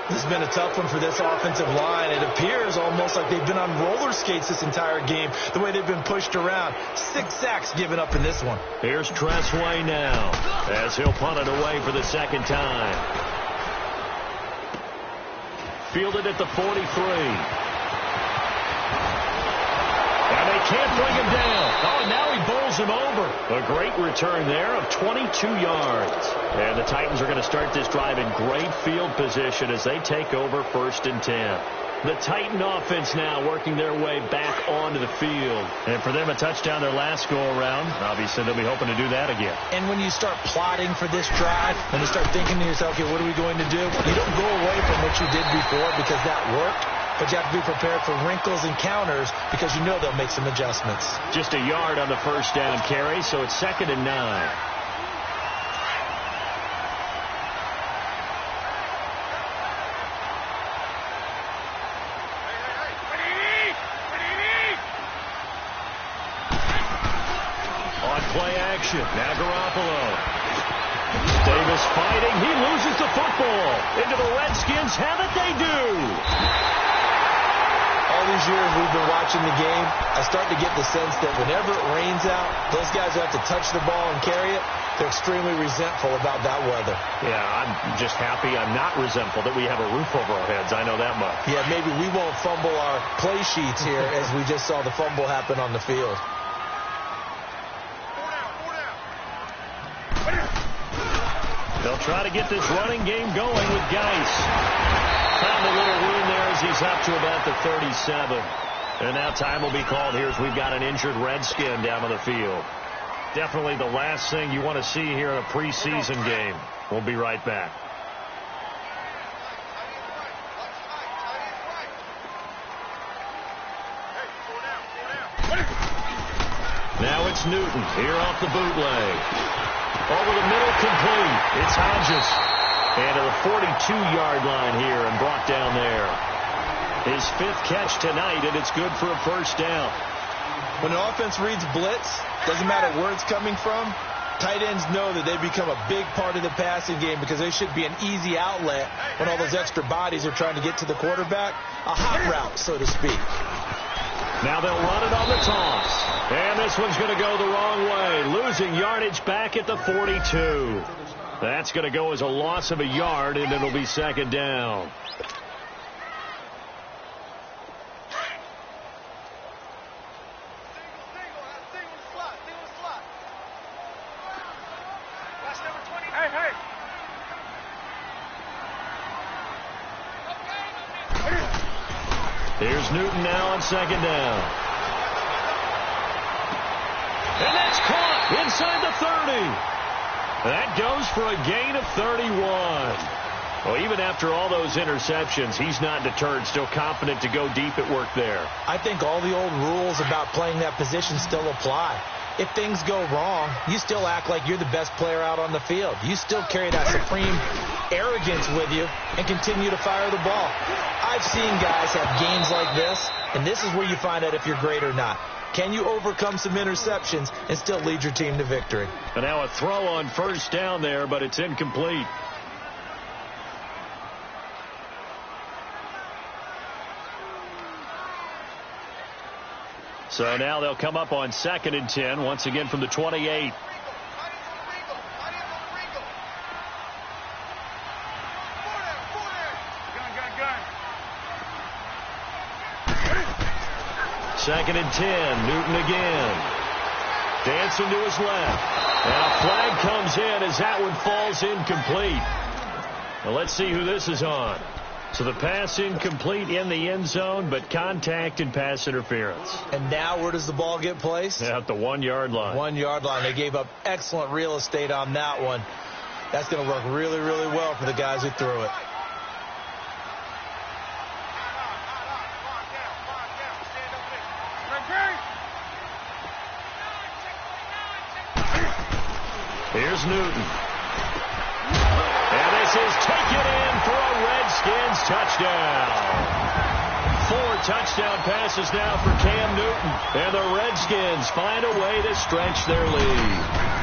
[SPEAKER 3] This has been a tough one for this offensive line. It appears almost like they've been on roller skates this entire game, the way they've been pushed around. 6 sacks given up in this one.
[SPEAKER 2] Here's Tressway now as he'll punt it away for the 2nd time. Fielded at the 43. And they can't bring him down. Oh, now he bowls him over. A great return there of 22 yards. And the Titans are going to start this drive in great field position as they take over 1st and 10. The Titan offense now working their way back onto the field. And for them, a touchdown their last go-around. Obviously, they'll be hoping to do that again.
[SPEAKER 3] And when you start plotting for this drive, and you start thinking to yourself, okay, what are we going to do? You don't go away from what you did before because that worked. But you have to be prepared for wrinkles and counters because you know they'll make some adjustments.
[SPEAKER 2] Just a yard on the 1st down carry, so it's 2nd and 9. On play action, now Garoppolo. Davis fighting, he loses the football. Into the Redskins, have it they do.
[SPEAKER 3] All these years we've been watching the game, I start to get the sense that whenever it rains out, those guys who have to touch the ball and carry it, they're extremely resentful about that weather.
[SPEAKER 2] Yeah, I'm just happy I'm not resentful that we have a roof over our heads. I know that much.
[SPEAKER 3] Yeah, maybe we won't fumble our play sheets here as we just saw the fumble happen on the field.
[SPEAKER 2] try to get this running game going with Geis. Found a little room there as he's up to about the 37. And now time will be called here as we've got an injured Redskin down on the field. Definitely the last thing you want to see here in a preseason game. We'll be right back. Now it's Newton here off the bootleg. Over the middle, complete. It's Hodges. And to the 42-yard line here and brought down there. His 5th catch tonight, and it's good for a first down.
[SPEAKER 3] When an offense reads blitz, doesn't matter where it's coming from, tight ends know that they become a big part of the passing game because they should be an easy outlet when all those extra bodies are trying to get to the quarterback. A hot route, so to speak.
[SPEAKER 2] Now they'll run it on the toss. And this one's going to go the wrong way. Losing yardage back at the 42. That's going to go as a loss of a yard, and it'll be second down. Here's Newton now on second down. And that's caught inside the 30. That goes for a gain of 31. Well, even after all those interceptions, he's not deterred, still confident to go deep at work there.
[SPEAKER 3] I think all the old rules about playing that position still apply. If things go wrong, you still act like you're the best player out on the field. You still carry that supreme arrogance with you and continue to fire the ball. I've seen guys have games like this, and this is where you find out if you're great or not. Can you overcome some interceptions and still lead your team to victory?
[SPEAKER 2] And now a throw on first down there, but it's incomplete. So now they'll come up on 2nd and 10, once again from the 28. Second and 10, Newton again. Dancing to his left. And a flag comes in as that one falls incomplete. Well, let's see who this is on. So the pass incomplete in the end zone, but contact and pass interference.
[SPEAKER 3] And now where does the ball get placed?
[SPEAKER 2] At the 1-yard line.
[SPEAKER 3] 1-yard line. They gave up excellent real estate on that one. That's going to work really, really well for the guys who threw it.
[SPEAKER 2] Here's Newton. And this is taken in for a Redskins touchdown. 4 touchdown passes now for Cam Newton. And the Redskins find a way to stretch their lead.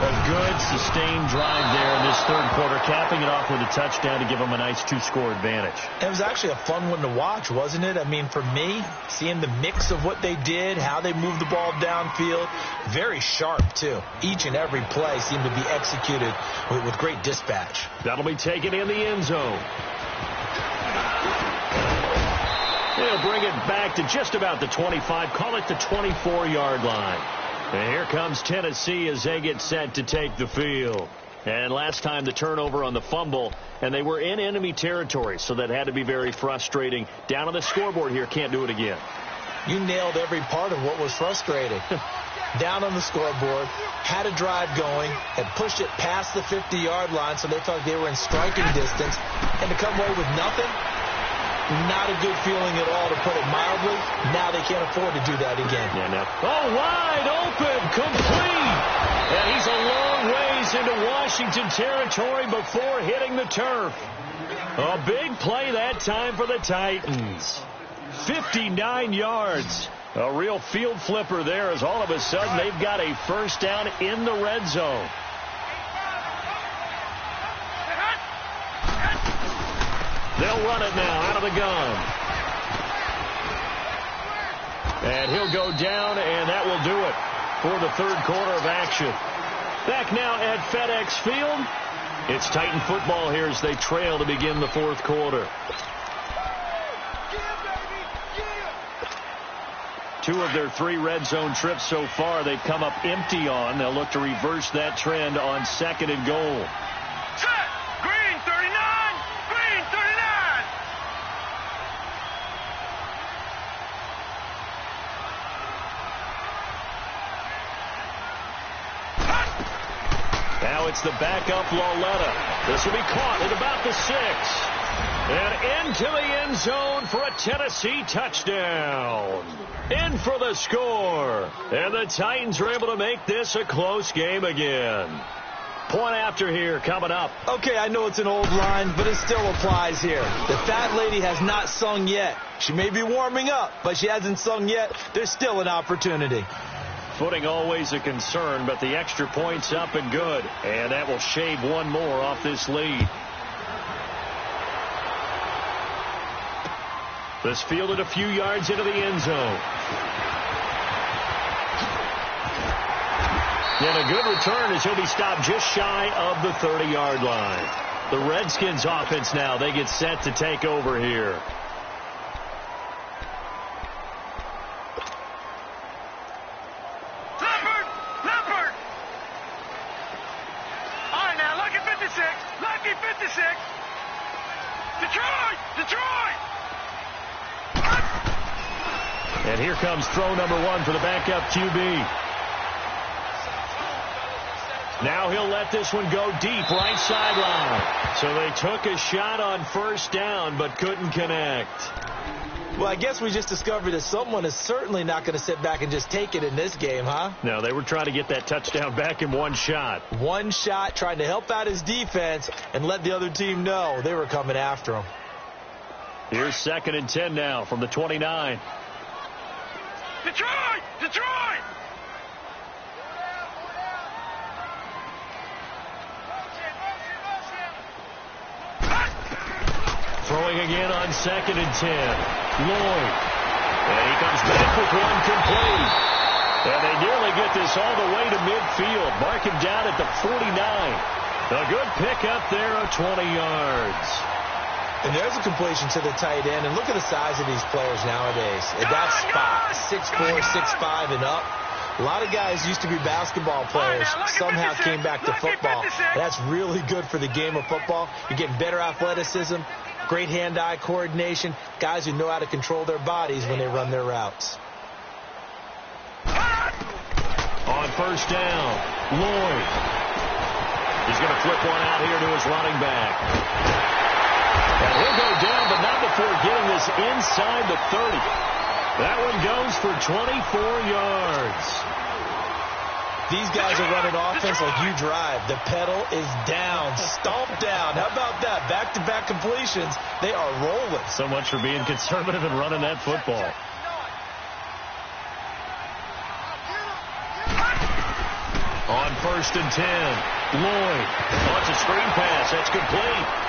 [SPEAKER 2] A good, sustained drive there in this third quarter, capping it off with a touchdown to give them a nice 2-score advantage.
[SPEAKER 3] It was actually a fun one to watch, wasn't it? I mean, for me, seeing the mix of what they did, how they moved the ball downfield, very sharp, too. Each and every play seemed to be executed with great dispatch.
[SPEAKER 2] That'll be taken in the end zone. They'll bring it back to just about the 25, call it the 24-yard line. And here comes Tennessee as they get set to take the field. And last time the turnover on the fumble, and they were in enemy territory, so that had to be very frustrating. Down on the scoreboard here, can't do it again.
[SPEAKER 3] You nailed every part of what was frustrating. Down on the scoreboard, had a drive going, had pushed it past the 50-yard line, so they felt they were in striking distance, and to come away with nothing, not a good feeling at all, to put it mildly. Now they can't afford to do that again.
[SPEAKER 2] Yeah, now. Oh, wide open, complete. And he's a long ways into Washington territory before hitting the turf. A big play that time for the Titans. 59 yards. A real field flipper there as all of a sudden they've got a first down in the red zone. They'll run it now out of the gun. And he'll go down, and that will do it for the third quarter of action. Back now at FedEx Field. It's Titan football here as they trail to begin the fourth quarter. 2 of their 3 red zone trips so far they've come up empty on. They'll look to reverse that trend on 2nd and goal. back up Lauletta. This will be caught at about the 6. And into the end zone for a Tennessee touchdown. In for the score. And the Titans are able to make this a close game again. Point after here coming up.
[SPEAKER 3] Okay, I know it's an old line, but it still applies here. The fat lady has not sung yet. She may be warming up, but she hasn't sung yet. There's still an opportunity.
[SPEAKER 2] Footing always a concern, but the extra point's up and good. And that will shave one more off this lead. This fielded a few yards into the end zone. And a good return as he'll be stopped just shy of the 30-yard line. The Redskins offense now, they get set to take over here.
[SPEAKER 4] Leopard! All right, now, lucky 56. Lucky 56. Detroit!
[SPEAKER 2] And here comes throw number 1 for the backup QB. Now he'll let this one go deep, right sideline. So they took a shot on first down, but couldn't connect.
[SPEAKER 3] Well, I guess we just discovered that someone is certainly not going to sit back and just take it in this game, huh?
[SPEAKER 2] No, they were trying to get that touchdown back in one shot.
[SPEAKER 3] One shot, trying to help out his defense and let the other team know they were coming after him.
[SPEAKER 2] Here's 2nd and 10 now from the 29.
[SPEAKER 4] Detroit!
[SPEAKER 2] Throwing again on 2nd and 10. Lloyd. And he comes back with one complete. And they nearly get this all the way to midfield. Mark him down at the 49. A good pickup there of 20 yards.
[SPEAKER 3] And there's a completion to the tight end. And look at the size of these players nowadays. At that spot, 6'4", 6'5", and up. A lot of guys used to be basketball players, somehow came back to football. That's really good for the game of football. You're getting better athleticism, great hand-eye coordination, guys who know how to control their bodies when they run their routes.
[SPEAKER 2] On first down, Lloyd. He's going to flip one out here to his running back. And he'll go down, but not before getting this inside the 30. That one goes for 24 yards.
[SPEAKER 3] These guys are running offense like you drive. The pedal is down, stomped down. How about that? Back-to-back completions. They are rolling.
[SPEAKER 2] So much for being conservative and running that football. On 1st and 10, Lloyd wants a screen pass. That's complete.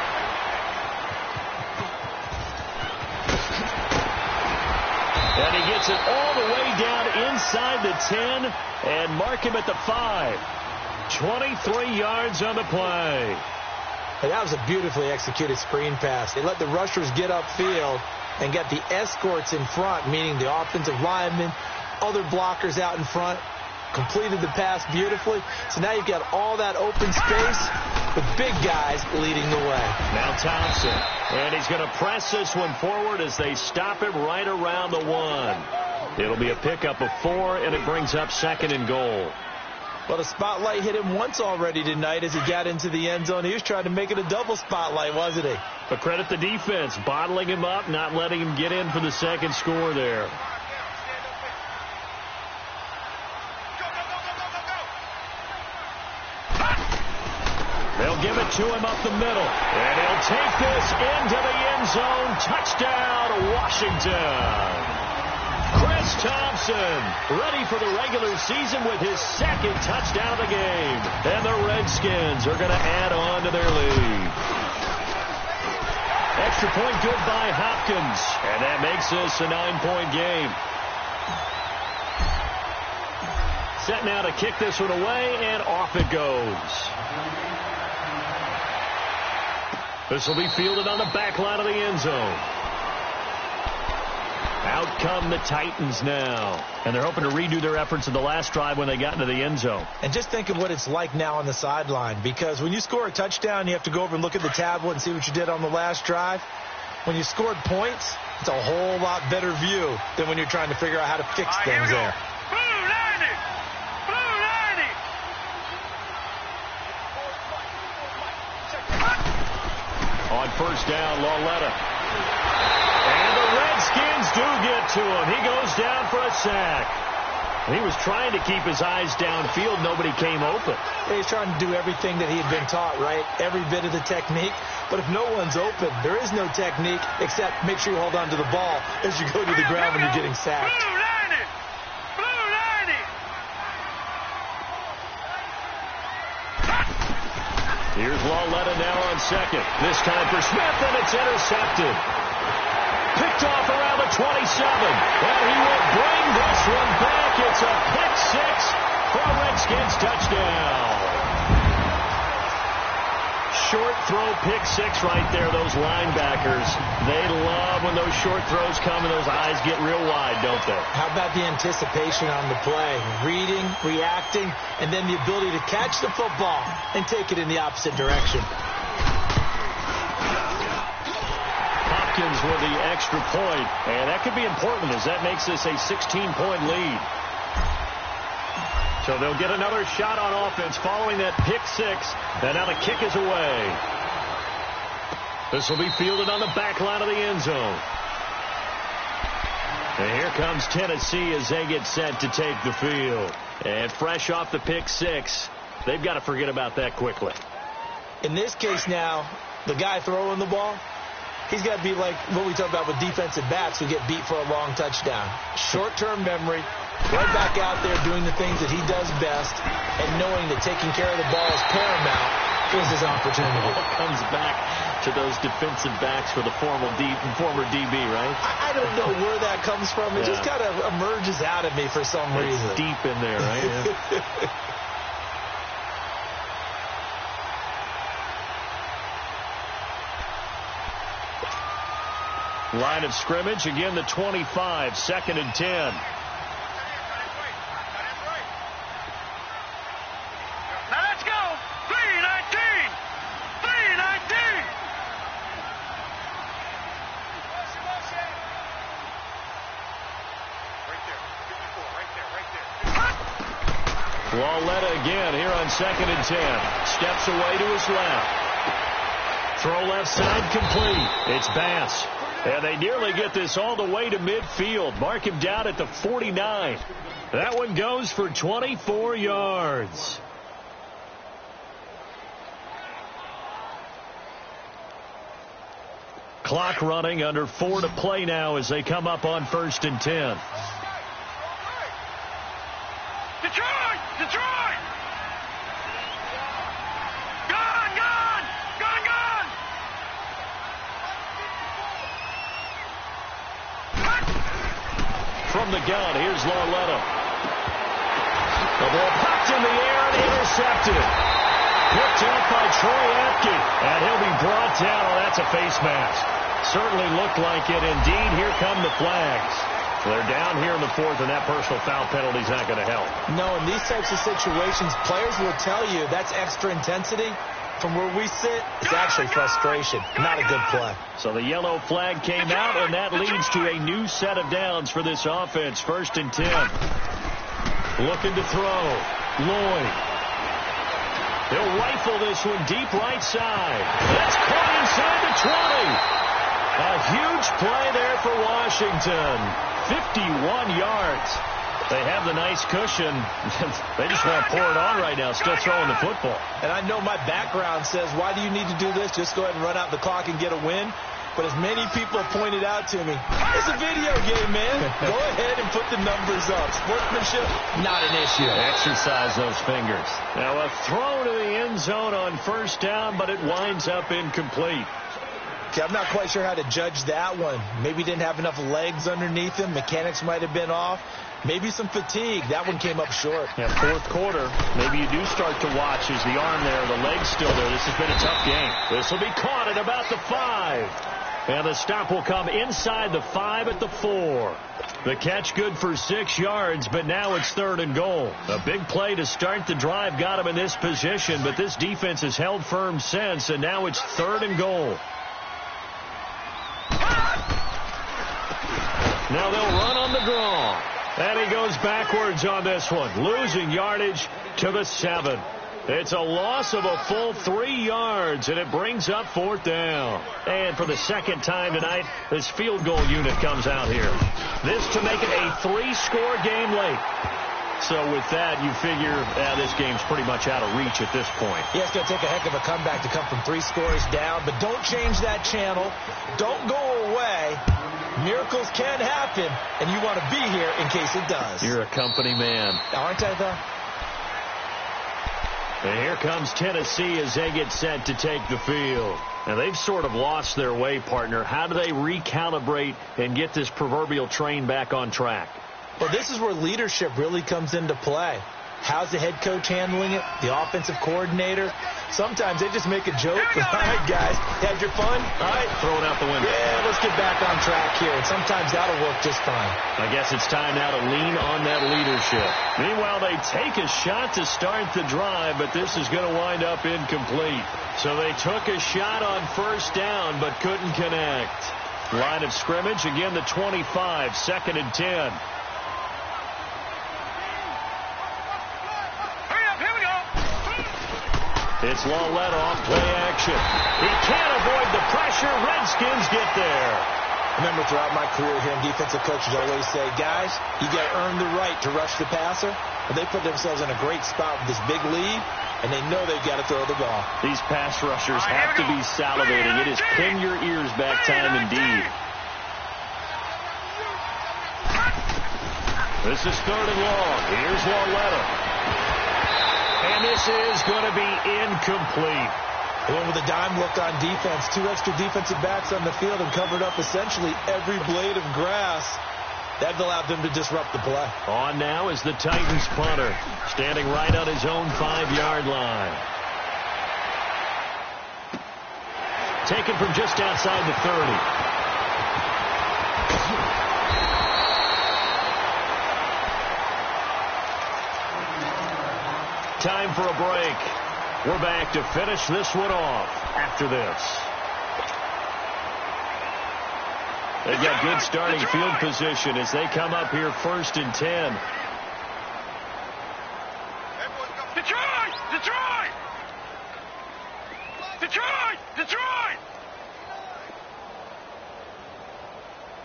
[SPEAKER 2] And he gets it all the way down inside the 10 and mark him at the 5. 23 yards on the play.
[SPEAKER 3] And that was a beautifully executed screen pass. They let the rushers get upfield and get the escorts in front, meaning the offensive linemen, other blockers out in front, completed the pass beautifully. So now you've got all that open space with big guys leading the way.
[SPEAKER 2] Now Thompson, and he's going to press this one forward as they stop him right around the 1. It'll be a pickup of 4, and it brings up 2nd and goal.
[SPEAKER 3] Well, the spotlight hit him once already tonight as he got into the end zone. He was trying to make it a double spotlight, wasn't he?
[SPEAKER 2] But credit the defense, bottling him up, not letting him get in for the second score there. They'll give it to him up the middle. And he'll take this into the end zone. Touchdown, Washington. Chris Thompson ready for the regular season with his 2nd touchdown of the game. And the Redskins are going to add on to their lead. Extra point good by Hopkins. And that makes this a 9-point game. Set now to kick this one away, and off it goes. This will be fielded on the back line of the end zone. Out come the Titans now. And they're hoping to redo their efforts in the last drive when they got into the end zone.
[SPEAKER 3] And just think of what it's like now on the sideline. Because when you score a touchdown, you have to go over and look at the tablet and see what you did on the last drive. When you scored points, it's a whole lot better view than when you're trying to figure out how to fix things there.
[SPEAKER 2] on first down, Lauletta. And the Redskins do get to him. He goes down for a sack. He was trying to keep his eyes downfield. Nobody came open.
[SPEAKER 3] He's trying to do everything that he had been taught, right? Every bit of the technique. But if no one's open, there is no technique except make sure you hold on to the ball as you go to the ground when you're getting sacked.
[SPEAKER 2] Here's Lauletta now on second. This time for Smith, and it's intercepted. Picked off around the 27. And he will bring this one back. It's a pick six for a Redskins touchdown. Short throw pick six right there, those linebackers. They love when those short throws come and those eyes get real wide, don't they?
[SPEAKER 3] How about the anticipation on the play? Reading, reacting, and then the ability to catch the football and take it in the opposite direction.
[SPEAKER 2] Hopkins with the extra point, and that could be important as that makes this a 16-point lead. So they'll get another shot on offense following that pick six, and now the kick is away. This will be fielded on the back line of the end zone. And here comes Tennessee as they get set to take the field. And fresh off the pick six, they've got to forget about that quickly.
[SPEAKER 3] In this case now, the guy throwing the ball, he's got to be like what we talk about with defensive backs who get beat for a long touchdown. Short-term memory, right back out there doing the things that he does best, and knowing that taking care of the ball is paramount is his opportunity.
[SPEAKER 2] It all comes back to those defensive backs for the former DB, right?
[SPEAKER 3] I don't know where that comes from. It just kind of emerges out of me for some reason.
[SPEAKER 2] Deep in there, right? Yeah. Line of scrimmage, again the 25, 2nd and 10.
[SPEAKER 4] Now let's go. 3-19. 3-19. Right there.
[SPEAKER 2] Lauletta again here on 2nd and 10. Steps away to his left. Throw left side complete. It's Bass. And they nearly get this all the way to midfield. Mark him down at the 49. That one goes for 24 yards. Clock running, under 4 to play now as they come up on 1st and 10.
[SPEAKER 4] Detroit! Detroit! Gone! Gone! Gone! Gone!
[SPEAKER 2] From the gun, here's Lauletta. The ball popped in the air and intercepted. Picked up by Troy Apke, and he'll be brought down. Oh, that's a face mask. Certainly looked like it. Indeed, here come the flags. So they're down here in the 4th, and that personal foul penalty is not going to help.
[SPEAKER 3] No, in these types of situations, players will tell you that's extra intensity. From where we sit, it's actually frustration. Not a good play.
[SPEAKER 2] So the yellow flag came out, and that leads to a new set of downs for this offense. 1st and 10. Looking to throw. Lloyd. He'll rifle this one deep right side. That's caught inside the 20. A huge play there for Washington. 51 yards. They have the nice cushion. They just want to pour it on right now, still throwing the football.
[SPEAKER 3] And I know my background says, why do you need to do this? Just go ahead and run out the clock and get a win. But as many people have pointed out to me, it's a video game, man. Go ahead and put the numbers up. Sportsmanship, not an issue.
[SPEAKER 2] Exercise those fingers. Now a throw to the end zone on 1st down, but it winds up incomplete.
[SPEAKER 3] Okay, I'm not quite sure how to judge that one. Maybe didn't have enough legs underneath him. Mechanics might have been off. Maybe some fatigue. That one came up short.
[SPEAKER 2] Yeah, 4th quarter. Maybe you do start to watch as the arm there, the leg's still there. This has been a tough game. This will be caught at about the 5. And the stop will come inside the 5 at the 4. The catch good for 6 yards, but now it's 3rd and goal. A big play to start the drive got him in this position, but this defense has held firm since, and now it's 3rd and goal. Now they'll run on the draw. And he goes backwards on this one, losing yardage to the 7. It's a loss of a full 3 yards, and it brings up 4th down. And for the second time tonight, this field goal unit comes out here. This to make it a 3-score game late. So with that, you figure this game's pretty much out of reach at this point.
[SPEAKER 3] Yeah, it's going to take a heck of a comeback to come from 3 scores down, but don't change that channel. Don't go away. Miracles can happen, and you want to be here in case it does.
[SPEAKER 2] You're a company man.
[SPEAKER 3] Aren't I, though?
[SPEAKER 2] And here comes Tennessee as they get set to take the field. Now, they've sort of lost their way, partner. How do they recalibrate and get this proverbial train back on track?
[SPEAKER 3] Well, this is where leadership really comes into play. How's the head coach handling it? The offensive coordinator? Sometimes they just make a joke. All right, guys, had your fun? All right,
[SPEAKER 2] throw it out the window.
[SPEAKER 3] Yeah, let's get back on track here. And sometimes that'll work just fine.
[SPEAKER 2] I guess it's time now to lean on that leadership. Meanwhile, they take a shot to start the drive, but this is going to wind up incomplete. So they took a shot on 1st down, but couldn't connect. Line of scrimmage, again the 25, 2nd and 10. It's Lawlett off play action. He can't avoid the pressure. Redskins get there.
[SPEAKER 3] Remember, throughout my career here, defensive coaches always say, guys, you got to earn the right to rush the passer. But they put themselves in a great spot with this big lead, and they know they've got to throw the ball.
[SPEAKER 2] These pass rushers have to be salivating. It is pin your ears back time indeed. This is 3rd and long. Here's Lawlett. And this is going to be incomplete.
[SPEAKER 3] They went with a dime look on defense. 2 extra defensive backs on the field and covered up essentially every blade of grass. That allowed them to disrupt the play.
[SPEAKER 2] On now is the Titans punter, standing right on his own 5-yard line. Taken from just outside the 30. Time for a break. We're back to finish this one off after this. They've got good starting field position as they come up here 1st and 10.
[SPEAKER 4] Detroit! Detroit! Detroit! Detroit!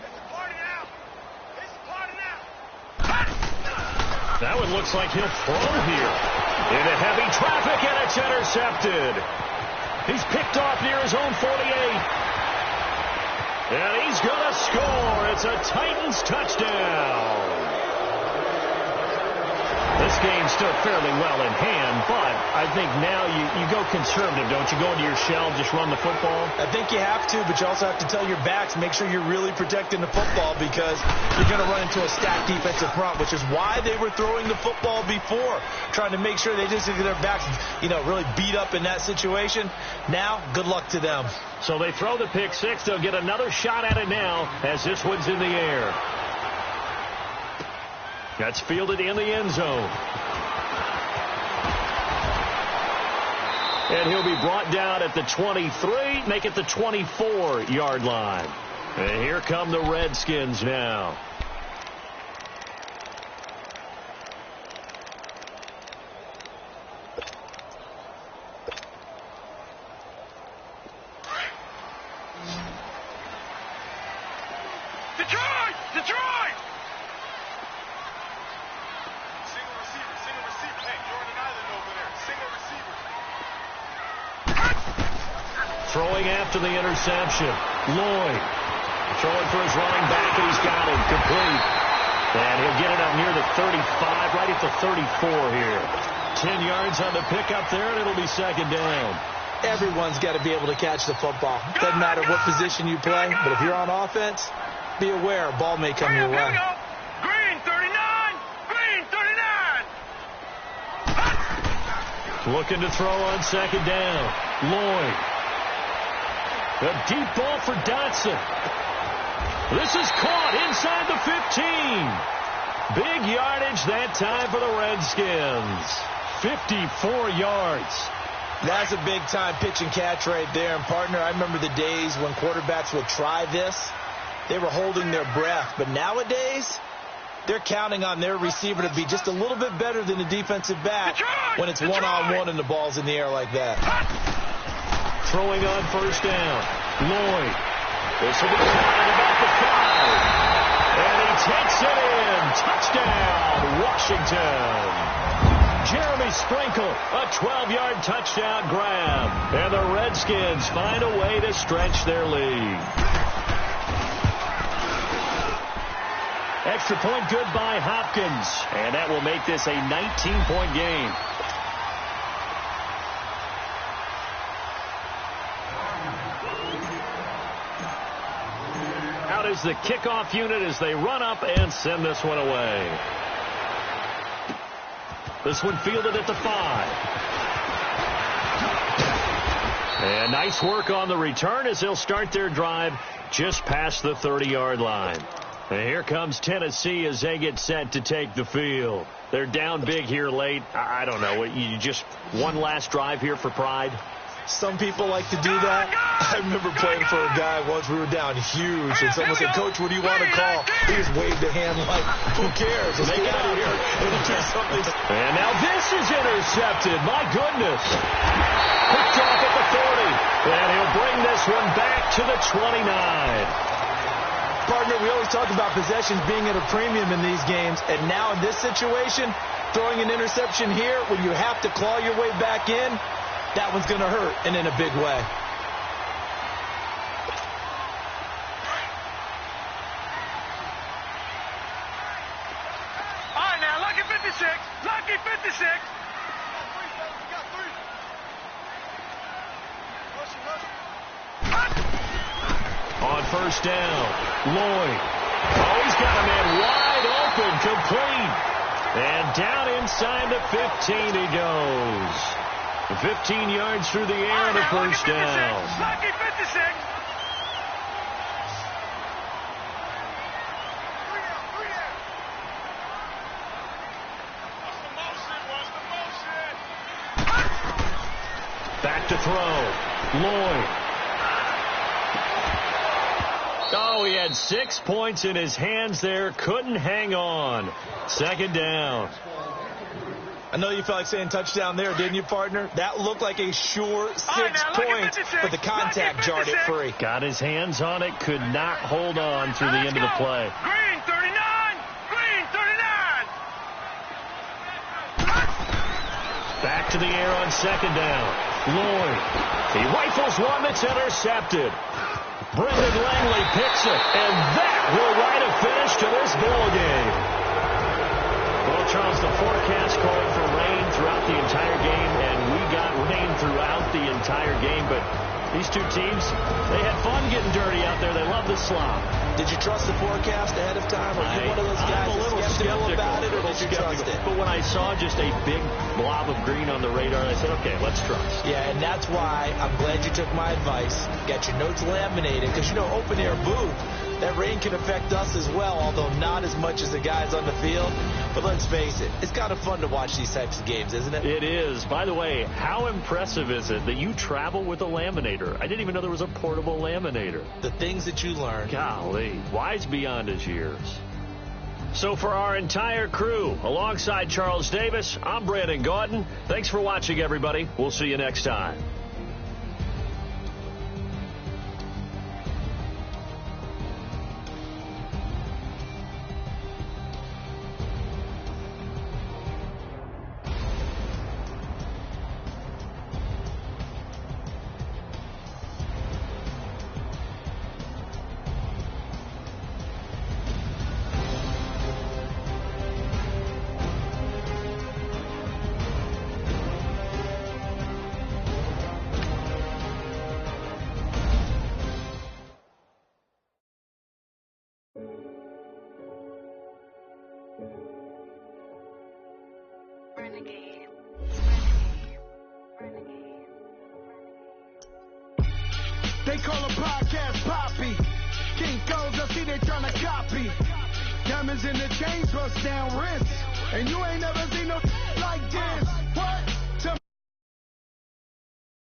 [SPEAKER 4] It's a party now. It's a party now.
[SPEAKER 2] That one looks like he'll throw here. Into heavy traffic, and it's intercepted. He's picked off near his own 48. And he's going to score. It's a Titans touchdown. This game's still fairly well in hand, but I think now you go conservative, don't you? Go into your shell, just run the football?
[SPEAKER 3] I think you have to, but you also have to tell your backs, make sure you're really protecting the football because you're going to run into a stacked defensive front, which is why they were throwing the football before, trying to make sure they just get their backs, really beat up in that situation. Now, good luck to them.
[SPEAKER 2] So they throw the pick six. They'll get another shot at it now as this one's in the air. That's fielded in the end zone. And he'll be brought down at the 23, make it the 24-yard line. And here come the Redskins now.
[SPEAKER 4] Detroit! Detroit! Single receiver. Hey, Jordan Island over there. Single receiver.
[SPEAKER 2] Throwing after the interception. Lloyd throwing for his running back, and he's got him complete. And he'll get it up near the 35, right at the 34 here. 10 yards on the pickup there, and it'll be second down.
[SPEAKER 3] Everyone's got to be able to catch the football. Doesn't matter what position you play, but if you're on offense, be aware a ball may come your way.
[SPEAKER 4] Green 39! Green 39!
[SPEAKER 2] Looking to throw on second down. Lloyd. A deep ball for Dotson. This is caught inside the 15. Big yardage that time for the Redskins. 54 yards.
[SPEAKER 3] That's a big-time pitch and catch right there. And, partner, I remember the days when quarterbacks would try this. They were holding their breath. But nowadays, they're counting on their receiver to be just a little bit better than the defensive back when it's one-on-one and the ball's in the air like that.
[SPEAKER 2] Throwing on first down. Lloyd. This will be tied about the 5. And he takes it in. Touchdown, Washington. Jeremy Sprinkle, a 12-yard touchdown grab. And the Redskins find a way to stretch their lead. Extra point good by Hopkins. And that will make this a 19-point game. Out is the kickoff unit as they run up and send this one away. This one fielded at the 5. And nice work on the return as they'll start their drive just past the 30-yard line. And here comes Tennessee as they get set to take the field. They're down big here late. I don't know. You just one last drive here for pride?
[SPEAKER 3] Some people like to do that. I remember playing for a guy once. We were down huge, and someone said, "Coach, what do you want to call?" He just waved a hand like, "Who cares? Let's get out of here and do something."
[SPEAKER 2] And now this is intercepted. My goodness. Picked off at the 40. And he'll bring this one back to the 29.
[SPEAKER 3] Partner, we always talk about possessions being at a premium in these games, and now in this situation, throwing an interception here when you have to claw your way back in, that one's going to hurt, and in a big way.
[SPEAKER 4] All right, now, lucky 56. Lucky 56.
[SPEAKER 2] On first down, Lloyd. Oh, he's got a man wide open, complete. And down inside the 15 he goes. 15 yards through the air and a first down.
[SPEAKER 4] Lucky 56.
[SPEAKER 2] Back to throw. Lloyd. Oh, he had 6 points in his hands there. Couldn't hang on. Second down.
[SPEAKER 3] I know you felt like saying touchdown there, didn't you, partner? That looked like a sure 6 points, but the contact jarred it free.
[SPEAKER 2] Got his hands on it, could not hold on through the end of the play.
[SPEAKER 4] Green 39! Green 39!
[SPEAKER 2] Back to the air on second down. Lloyd. He rifles one that's intercepted. Brendan Langley picks it, and that will write a finish to this ball game. Well, Charles, the forecast called for rain throughout the entire game, and we got rain throughout the entire game. But these two teams, they had fun getting dirty out there. They love the slop.
[SPEAKER 3] Did you trust the forecast ahead of time? Are you one of those guys
[SPEAKER 2] I'm a little
[SPEAKER 3] skeptical about it, or did you trust it?
[SPEAKER 2] But when I saw just a big blob of green on the radar, I said, okay, let's trust.
[SPEAKER 3] Yeah, and that's why I'm glad you took my advice. Got your notes laminated, because, you know, open air booth, that rain can affect us as well, although not as much as the guys on the field. But let's face it, it's kind of fun to watch these types of games, isn't it?
[SPEAKER 2] It is. By the way, how impressive is it that you travel with a laminator? I didn't even know there was a portable laminator.
[SPEAKER 3] The things that you learn.
[SPEAKER 2] Golly, wise beyond his years. So for our entire crew, alongside Charles Davis, I'm Brandon Gaudin. Thanks for watching, everybody. We'll see you next time.
[SPEAKER 5] They call a podcast Poppy. King Codes, I see they tryna copy. Diamonds in the chains, bust down rents. And you ain't never seen no like this.